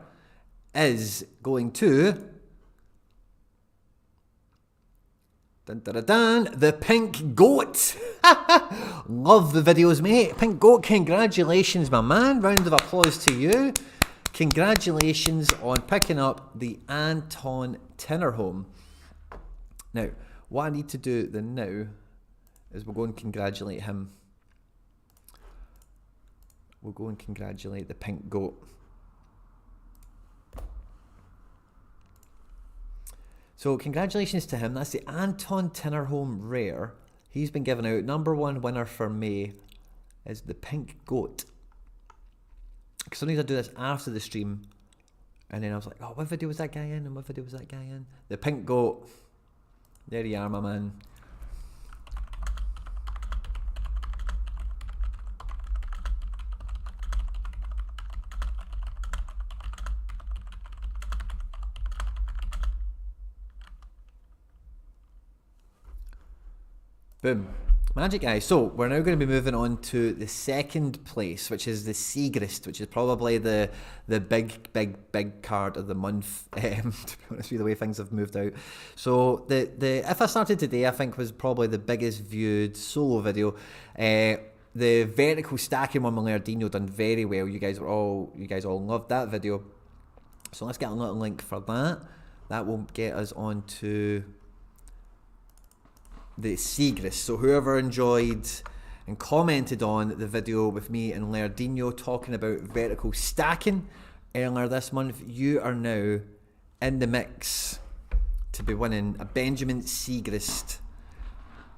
is going to... Dun, dun, dun, dun, the Pink Goat. Love the videos, mate. Pink Goat, congratulations, my man. Round of applause to you. Congratulations on picking up the Anton Tinnerholm. Now, what I need to do then now is we'll go and congratulate him. We'll go and congratulate the Pink Goat. So congratulations to him. That's the Anton Tinnerholm Rare. He's been given out. #1 winner for May is the Pink Goat. Because sometimes I do this after the stream, and then I was like, oh, what video was that guy in? And what video was that guy in? The Pink Goat. There you are, my man. Boom. Magic, guys. So we're now going to be moving on to the second place, which is the Seagrist, which is probably the big card of the month, to be honest with the way things have moved out. So the if I started today, I think was probably the biggest viewed solo video. The vertical stacking one with Lardino done very well. You guys all loved that video. So let's get a little link for that. That will get us on to the Seagrist. So whoever enjoyed and commented on the video with me and Lardino talking about vertical stacking earlier this month, you are now in the mix to be winning a Benjamin Seagrist.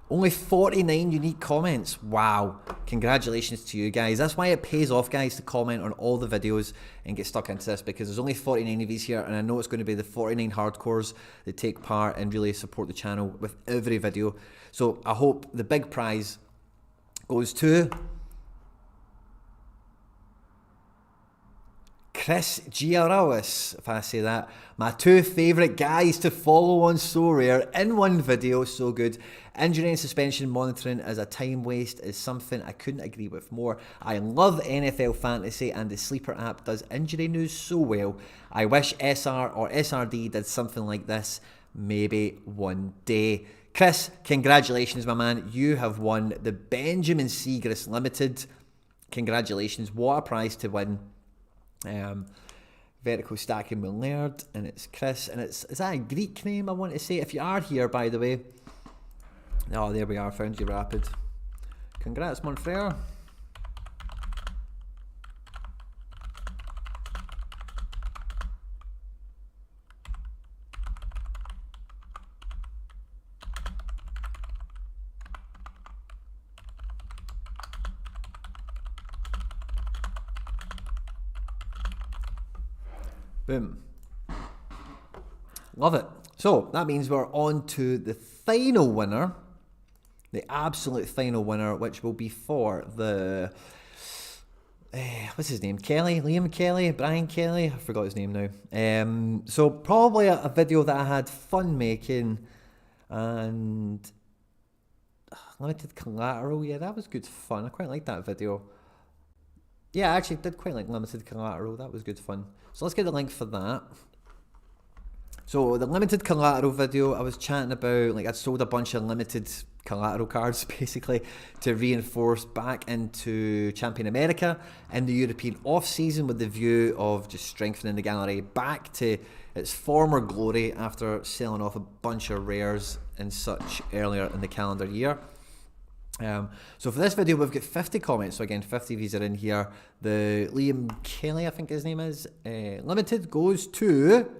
Only 49 unique comments. Wow. Congratulations to you guys. That's why it pays off, guys, to comment on all the videos and get stuck into this, because there's only 49 of these here, and I know it's going to be the 49 hardcores that take part and really support the channel with every video. So I hope the big prize goes to Chris Giarawis, if I say that. My two favourite guys to follow on Sorare in one video. So good. Injury and suspension monitoring as a time waste is something I couldn't agree with more. I love NFL fantasy, and the Sleeper app does injury news so well. I wish SR or SRD did something like this maybe one day. Chris, congratulations, my man. You have won the Benjamin Seagrist Limited. Congratulations. What a prize to win. Vertical stacking with Laird, and it's Chris, and is that a Greek name, I want to say? If you are here, by the way. Oh, there we are, found you rapid. Congrats, mon frere. Boom. Love it. So that means we're on to the final winner, the absolute final winner, which will be for the what's his name? Kelly? Liam Kelly? Brian Kelly? I forgot his name now. So probably a video that I had fun making, and limited collateral. Yeah, that was good fun. I quite like that video. Yeah, I actually did quite like limited collateral. That was good fun. So let's get the link for that. So the limited collateral video, I was chatting about, like, I'd sold a bunch of limited collateral cards basically to reinforce back into Champion America in the European off-season, with the view of just strengthening the gallery back to its former glory after selling off a bunch of rares and such earlier in the calendar year. So for this video, we've got 50 comments. So again, 50 of these are in here. The Liam Kelly, I think his name is, limited goes to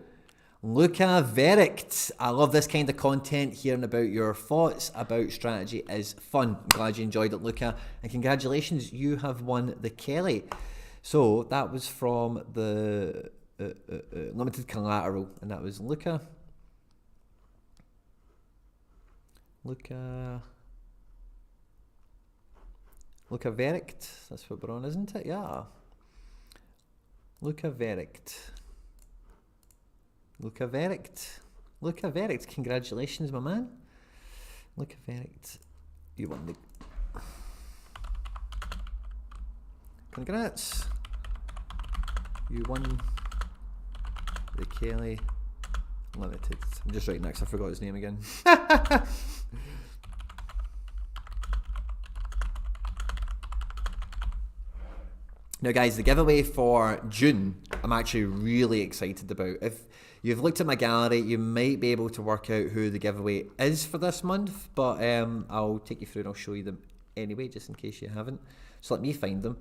Luca Verict. I love this kind of content. Hearing about your thoughts about strategy is fun. I'm glad you enjoyed it, Luca. And congratulations, you have won the Kelly. So that was from the limited collateral, and that was Luca Verict, that's what we're on, isn't it? Yeah. Luca Verict, congratulations, my man. Luca Verict, you won the... Congrats. You won the Kelly Limited. I'm just writing next, I forgot his name again. Now guys, the giveaway for June, I'm actually really excited about. If you've looked at my gallery, you might be able to work out who the giveaway is for this month, but I'll take you through and I'll show you them anyway, just in case you haven't. So let me find them.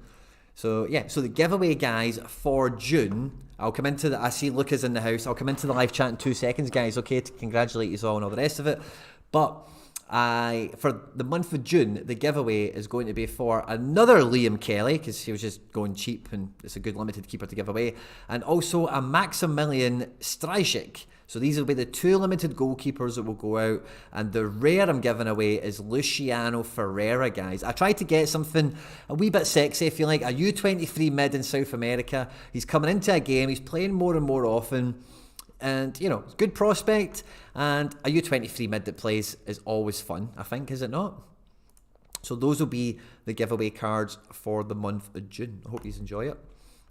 So yeah, so the giveaway, guys, for June, I'll come into the, I see Luca's in the house, I'll come into the live chat in 2 seconds, guys, okay, to congratulate you all and all the rest of it. But for the month of June, the giveaway is going to be for another Liam Kelly, because he was just going cheap and it's a good limited keeper to give away, and also a Maximilian Strychik. So these will be the 2 limited goalkeepers that will go out, and the rare I'm giving away is Luciano Ferreira, guys. I tried to get something a wee bit sexy, if you like, a U23 mid in South America. He's coming into a game, he's playing more and more often, and, you know, good prospect, and a U23 mid that plays is always fun, I think, is it not? So those will be the giveaway cards for the month of June. I hope you enjoy it.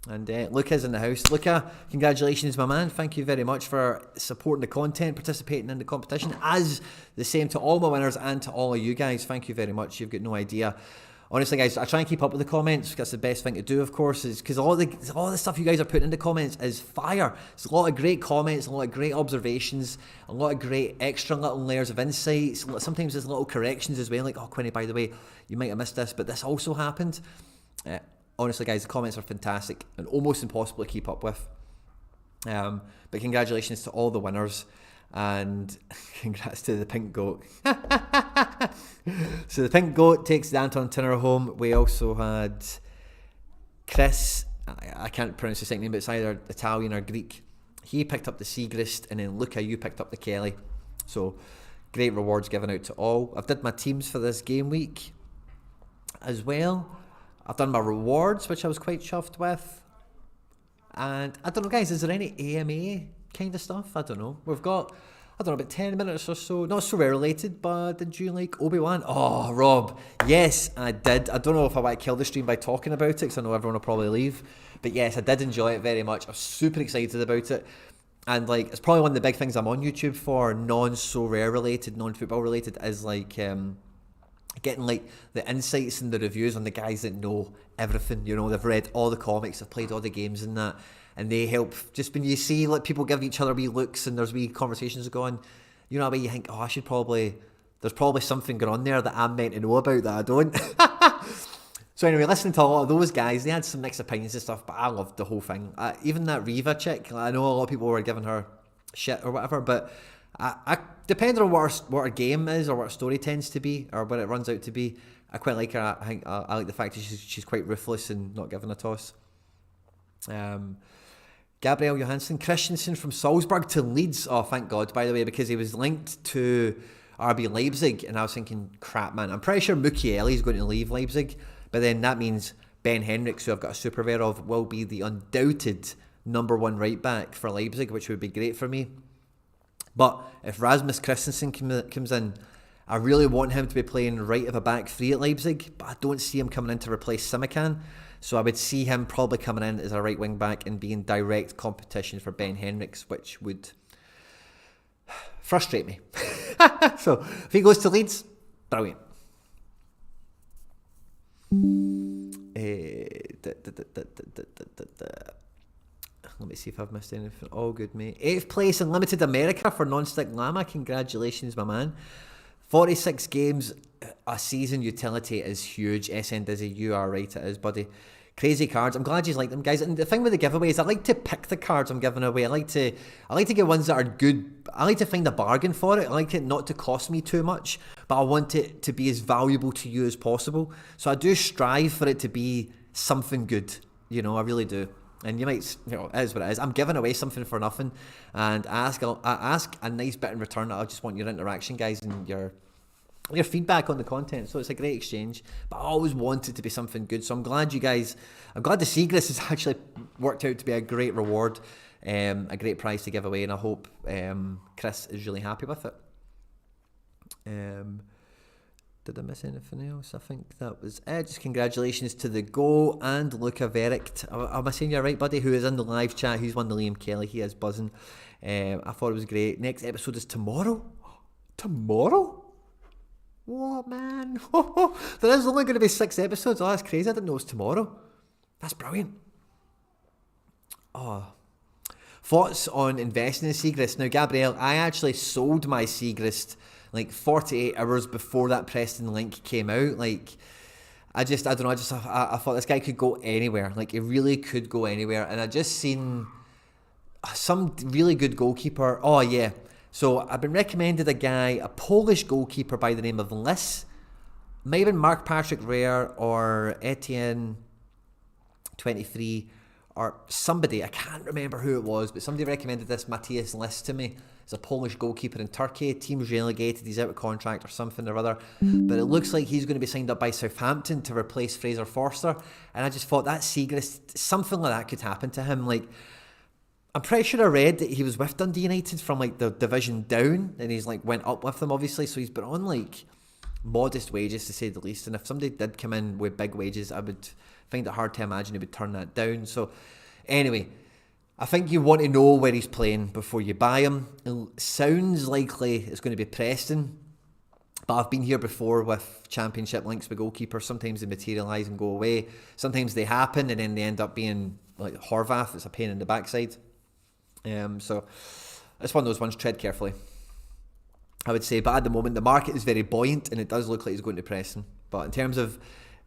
And Luca's in the house. Luca, congratulations, my man. Thank you very much for supporting the content, participating in the competition. As the same to all my winners and to all of you guys. Thank you very much. You've got no idea. Honestly, guys, I try and keep up with the comments. That's the best thing to do, of course, is because all the stuff you guys are putting in the comments is fire. It's a lot of great comments, a lot of great observations, a lot of great extra little layers of insights. Sometimes there's little corrections as well, like, oh, Quinny, by the way, you might have missed this, but this also happened. Honestly, guys, the comments are fantastic and almost impossible to keep up with. But congratulations to all the winners. And congrats to the pink goat. So the pink goat takes the Anton Tinner home. We also had Chris. I can't pronounce the second name, but it's either Italian or Greek. He picked up the Seagrist, and then Luca, you picked up the Kelly. So great rewards given out to all. I've did my teams for this game week as well. I've done my rewards, which I was quite chuffed with. And I don't know, guys, is there any AMA kind of stuff? I don't know. We've got, I don't know, about 10 minutes or so. Not Sorare related, but did you like Obi-Wan? Oh, Rob. Yes, I did. I don't know if I might kill the stream by talking about it, because I know everyone will probably leave. But yes, I did enjoy it very much. I'm super excited about it. And like, it's probably one of the big things I'm on YouTube for, non-Sorare related, non-football related, is like getting like the insights and the reviews on the guys that know everything. You know, they've read all the comics, they've played all the games and that. And they help, just when you see like people give each other wee looks and there's wee conversations going, you know, where you think, oh, there's probably something going on there that I'm meant to know about that I don't. So anyway, listening to a lot of those guys, they had some mixed opinions and stuff, but I loved the whole thing. Even that Riva chick, I know a lot of people were giving her shit or whatever, but I depending on what her game is or what her story tends to be or what it runs out to be, I quite like her. I think I like the fact that she's quite ruthless and not giving a toss. Gabriel Johansson Christensen from Salzburg to Leeds. Oh, thank God, by the way, because he was linked to RB Leipzig, and I was thinking, crap, man, I'm pretty sure Mukiele is going to leave Leipzig, but then that means Ben Henriks, who I've got a super rare of, will be the undoubted number one right back for Leipzig, which would be great for me. But if Rasmus Christensen comes in, I really want him to be playing right of a back three at Leipzig, but I don't see him coming in to replace Simikan. So I would see him probably coming in as a right wing back and being direct competition for Ben Henriks, which would frustrate me. So if he goes to Leeds, brilliant. Let me see if I've missed anything. All good, mate. 8th place in Limited America for Non-Stick Llama. Congratulations, my man. 46 games a season utility is huge. SN Dizzy, you are right, it is, buddy. Crazy cards. I'm glad you like them, guys. And the thing with the giveaways, I like to pick the cards I'm giving away. I like to get ones that are good. I like to find a bargain for it. I like it not to cost me too much, but I want it to be as valuable to you as possible. So I do strive for it to be something good. You know, I really do. And you might, you know, it is what it is. I'm giving away something for nothing, and I ask a nice bit in return. I just want your interaction, guys, and your feedback on the content. So it's a great exchange, but I always want it to be something good. So I'm glad the Seagrist has actually worked out to be a great reward, a great prize to give away, and I hope Chris is really happy with it. Did I miss anything else? I think that was it. Just congratulations to the Go and Luca Verict. Am I saying you're right, buddy? Who is in the live chat? Who's won the Liam Kelly? He is buzzing. I thought it was great. Next episode is tomorrow. Tomorrow? What, man? There is only going to be 6 episodes. Oh, that's crazy. I didn't know it was tomorrow. That's brilliant. Oh. Thoughts on investing in Seagrist? Now, Gabrielle, I actually sold my Seagrist like 48 hours before that Preston link came out. Like, I don't know, I thought this guy could go anywhere. Like, he really could go anywhere. And I just seen some really good goalkeeper. Oh, yeah. So, I've been recommended a Polish goalkeeper by the name of Liss. Maybe Mark Patrick Rare or Etienne 23 or somebody. I can't remember who it was, but somebody recommended this Matthias Liss to me. He's a Polish goalkeeper in Turkey. Team's relegated. He's out of contract or something or other. But it looks like he's going to be signed up by Southampton to replace Fraser Forster. And I just thought that Seagrist, something like that could happen to him. Like, I'm pretty sure I read that he was with Dundee United from like the division down, and he's like went up with them, obviously. So he's been on like modest wages to say the least. And if somebody did come in with big wages, I would find it hard to imagine he would turn that down. So anyway, I think you want to know where he's playing before you buy him. It sounds likely it's going to be Preston, but I've been here before with championship links with goalkeepers. Sometimes they materialise and go away. Sometimes they happen and then they end up being like Horvath. It's a pain in the backside. So it's one of those ones, tread carefully, I would say. But at the moment, the market is very buoyant and it does look like he's going to Preston. But in terms of,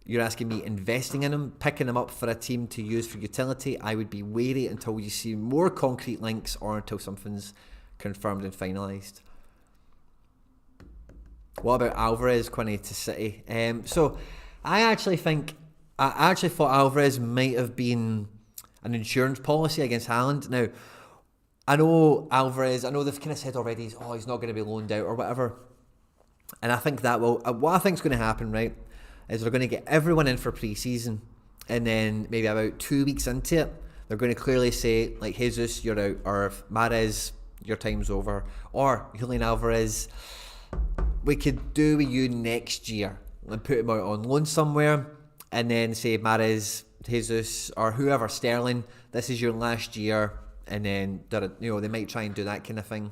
you're asking me investing in him, picking him up for a team to use for utility, I would be wary until you see more concrete links or until something's confirmed and finalised. What about Alvarez, Quinny, to City? So I actually thought Alvarez might have been an insurance policy against Haaland. Now, I know Alvarez, I know they've kind of said already, he's not going to be loaned out or whatever. And I think that will, what I think is going to happen, right, is they're going to get everyone in for pre-season. And then maybe about 2 weeks into it, they're going to clearly say, like, Jesus, you're out. Or Mahrez, your time's over. Or Julian Alvarez, we could do with you next year. And put him out on loan somewhere. And then say, Mahrez, Jesus, or whoever, Sterling, this is your last year. And then, they might try and do that kind of thing.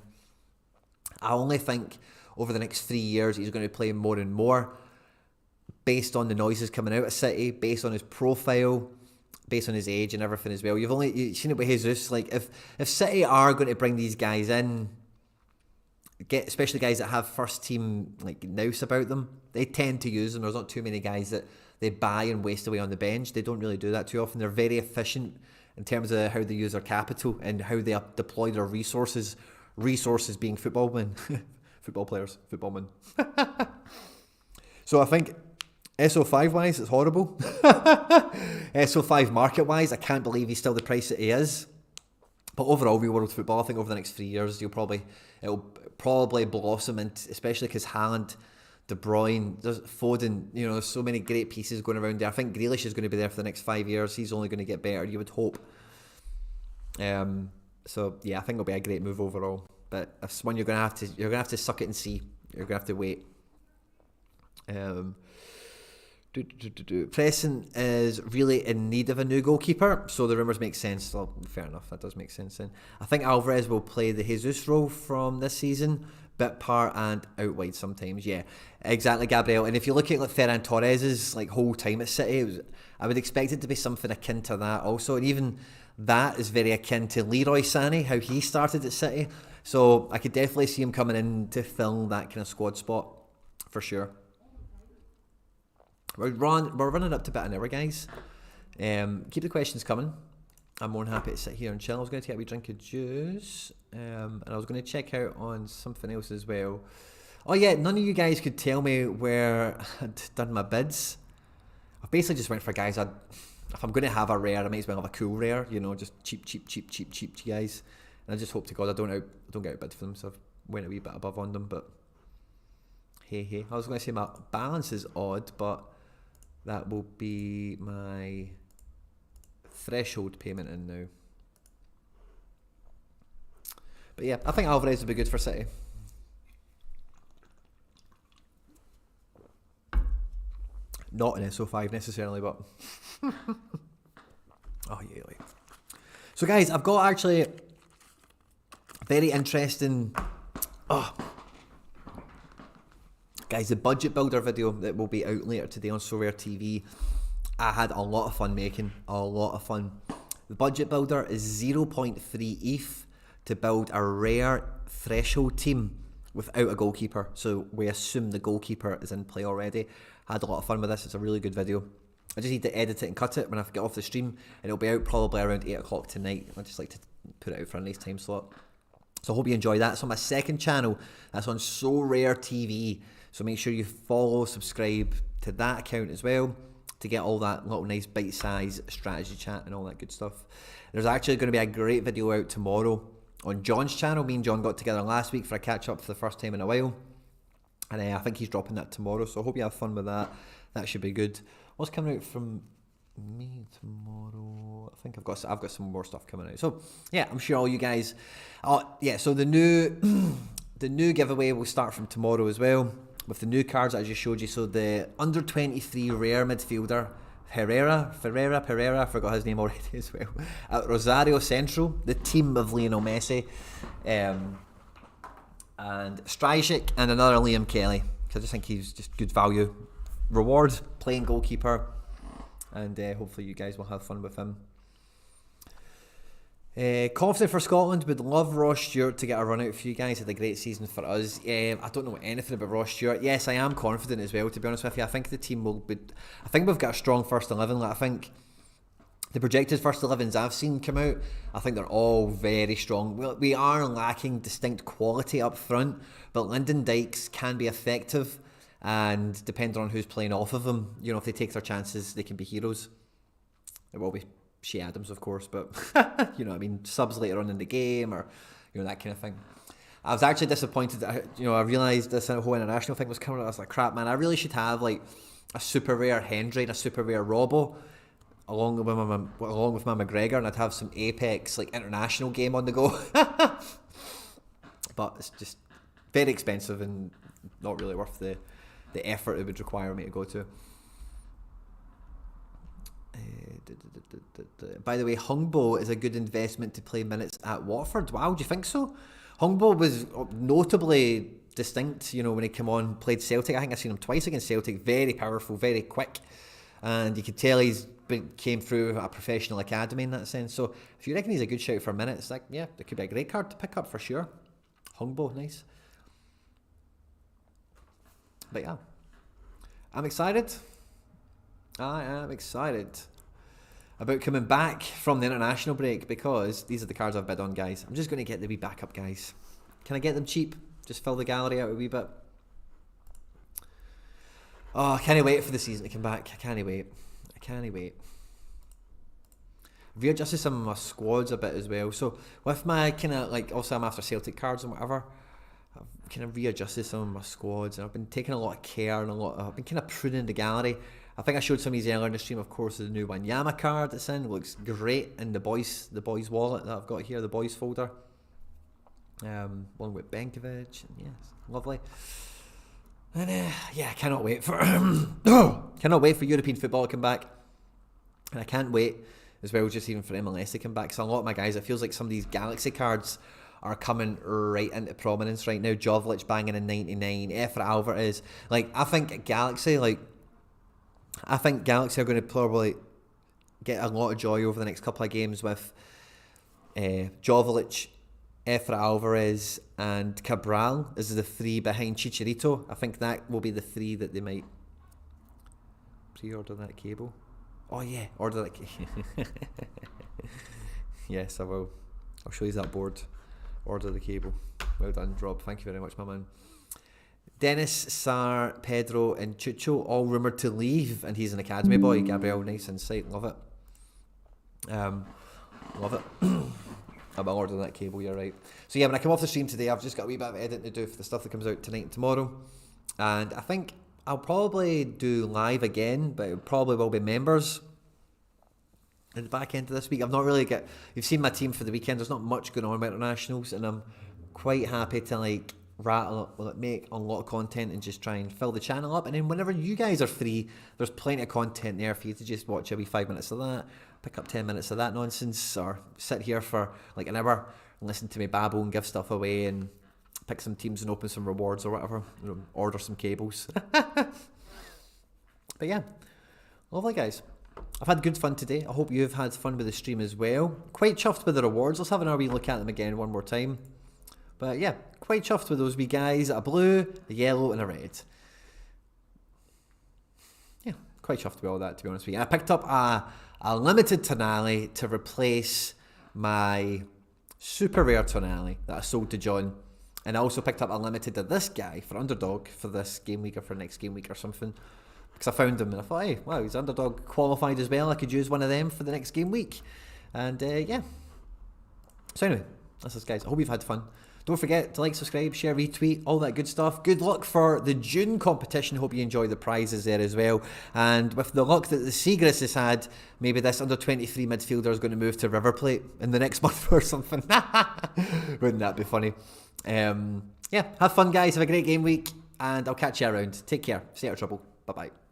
I only think over the next 3 years, he's going to play more and more based on the noises coming out of City, based on his profile, based on his age and everything as well. You've seen it with Jesus. Like, if City are going to bring these guys in, especially guys that have first team like nous about them, they tend to use them. There's not too many guys that they buy and waste away on the bench. They don't really do that too often. They're very efficient in terms of how they use their capital and how they deploy their resources. Resources being footballmen, football players, footballmen. So I think SO5 wise, it's horrible. SO5 market wise, I can't believe he's still the price that he is. But overall, real world football, I think over the next 3 years, it'll probably blossom, and especially because Haaland, De Bruyne, there's Foden, there's so many great pieces going around there. I think Grealish is going to be there for the next 5 years. He's only going to get better, you would hope. So yeah, I think it'll be a great move overall. But it's one you're gonna have to suck it and see. You're gonna have to wait. Preston is really in need of a new goalkeeper, so the rumours make sense. Well, fair enough, that does make sense then. I think Alvarez will play the Jesus role from this season, bit part and out wide sometimes. Yeah, exactly, Gabriel. And if you look at like Ferran Torres's whole time at City, I would expect it to be something akin to that also, and even that is very akin to Leroy Sané, how he started at City. So I could definitely see him coming in to fill that kind of squad spot for sure. We're running up to about an hour, guys. Keep the questions coming. I'm more than happy to sit here and chill. I was going to take a wee drink of juice, and I was going to check out on something else as well. Oh yeah, none of you guys could tell me where I'd done my bids. I've basically just went for guys. If I'm going to have a rare, I might as well have a cool rare. Just cheap, guys. And I just hope to God I don't get outbid for them. So I've went a wee bit above on them, but hey. I was going to say my balance is odd, but that will be my threshold payment in now. But yeah, I think Alvarez would be good for City. Not an SO5 necessarily, but oh yeah. So guys, I've got actually very interesting. Guys, the budget builder video that will be out later today on Sorare TV, I had a lot of fun making. A lot of fun. The budget builder is 0.3 ETH to build a rare threshold team without a goalkeeper. So we assume the goalkeeper is in play already. I had a lot of fun with this. It's a really good video. I just need to edit it and cut it when I get off the stream, and it'll be out probably around 8 o'clock tonight. I just like to put it out for a nice time slot. So I hope you enjoy that. It's on my second channel. That's on Sorare TV. So make sure you follow, subscribe to that account as well to get all that little nice bite-sized strategy chat and all that good stuff. There's actually going to be a great video out tomorrow on John's channel. Me and John got together last week for a catch-up for the first time in a while. And I think he's dropping that tomorrow. So I hope you have fun with that. That should be good. What's coming out from me tomorrow? I think I've got some more stuff coming out. So yeah, I'm sure all you guys. So the new giveaway will start from tomorrow as well. with the new cards that I just showed you. So the under 23 rare midfielder Pereira, I forgot his name already as well, at Rosario Central, the team of Lionel Messi, and Stryjek, and another Liam Kelly, because I just think he's just good value reward, playing goalkeeper, and hopefully you guys will have fun with him. Confident for Scotland, would love Ross Stewart to get a run out for you guys. Had a great season for us. I don't know anything about Ross Stewart. Yes, I am confident as well, to be honest with you. I think the team will be, I think we've got a strong first 11. Like, I think the projected first 11s I've seen come out, I think they're all very strong. We are lacking distinct quality up front, but Lyndon Dykes can be effective, and depending on who's playing off of them, you know, if they take their chances, they can be heroes. It will be Shea Adams, of course, but you know what I mean, subs later on in the game, or you know, that kind of thing. I was actually disappointed that, you know, I realised this whole international thing was coming out. I was like, crap, man, I really should have like a super rare Hendry and a super rare Robbo along with my McGregor, and I'd have some Apex like international game on the go. But it's just very expensive and not really worth the effort it would require me to go to. By the way, Hungbo is a good investment to play minutes at Watford. Wow, do you think so? Hungbo was notably distinct, you know, when he came on, played Celtic. I think I've seen him twice against Celtic. Very powerful, very quick, and you could tell came through a professional academy in that sense. So if you reckon he's a good shout for minutes, like, yeah, it could be a great card to pick up for sure. Hungbo, nice. But yeah, I'm excited. I am excited about coming back from the international break, because these are the cards I've bid on, guys. I'm just going to get the wee backup, guys. Can I get them cheap? Just fill the gallery out a wee bit. Oh, I can't wait for the season to come back. I can't wait. I've readjusted some of my squads a bit as well. So with my kind of like, also I'm after Celtic cards and whatever, I've kind of readjusted some of my squads, and I've been taking a lot of care and I've been kind of pruning the gallery. I think I showed some of these earlier in the stream, of course, the new Wanyama card that's in. It looks great in the boys wallet that I've got here, the boys folder. One with Benkovic, and yes, lovely. And yeah, I cannot wait for European football to come back. And I can't wait as well, just even for MLS to come back. So a lot of my guys, it feels like some of these Galaxy cards are coming right into prominence right now. Jovic banging in 99, Efra Alvarez. Like, I think Galaxy are going to probably get a lot of joy over the next couple of games with Jovic, Efra Alvarez and Cabral is the three behind Chicharito. I think that will be the three that they might pre-order that cable. Oh yeah, order that cable. Yes, I will. I'll show you that board. Order the cable. Well done, Rob. Thank you very much, my man. Dennis, Sar, Pedro and Chucho all rumoured to leave, and he's an academy boy. Gabriel, nice insight. Love it. Love it. I'm ordering that cable, you're right. So yeah, when I come off the stream today, I've just got a wee bit of editing to do for the stuff that comes out tonight and tomorrow. And I think I'll probably do live again, but it probably will be members in the back end of this week. I've not really you've seen my team for the weekend. There's not much going on with internationals, and I'm quite happy to make a lot of content and just try and fill the channel up. And then whenever you guys are free, there's plenty of content there for you to just watch a wee 5 minutes of that, pick up 10 minutes of that nonsense, or sit here for like an hour and listen to me babble and give stuff away and pick some teams and open some rewards or whatever, you know, order some cables. But yeah, lovely guys. I've had good fun today. I hope you've had fun with the stream as well. Quite chuffed with the rewards. Let's have another wee look at them again one more time. But yeah, quite chuffed with those wee guys. A blue, a yellow and a red. Yeah, quite chuffed with all that, to be honest with you. I picked up a limited Tonali to replace my super rare Tonali that I sold to John. And I also picked up a limited of this guy for Underdog for this game week or for next game week or something. Because I found him and I thought, hey, wow, he's Underdog qualified as well. I could use one of them for the next game week. And yeah. So anyway, that's this, guys. I hope you've had fun. Don't forget to like, subscribe, share, retweet, all that good stuff. Good luck for the June competition. Hope you enjoy the prizes there as well. And with the luck that the Seagrass has had, maybe this under 23 midfielder is going to move to River Plate in the next month or something. Wouldn't that be funny? Yeah, have fun, guys. Have a great game week. and I'll catch you around. Take care. Stay out of trouble. Bye bye.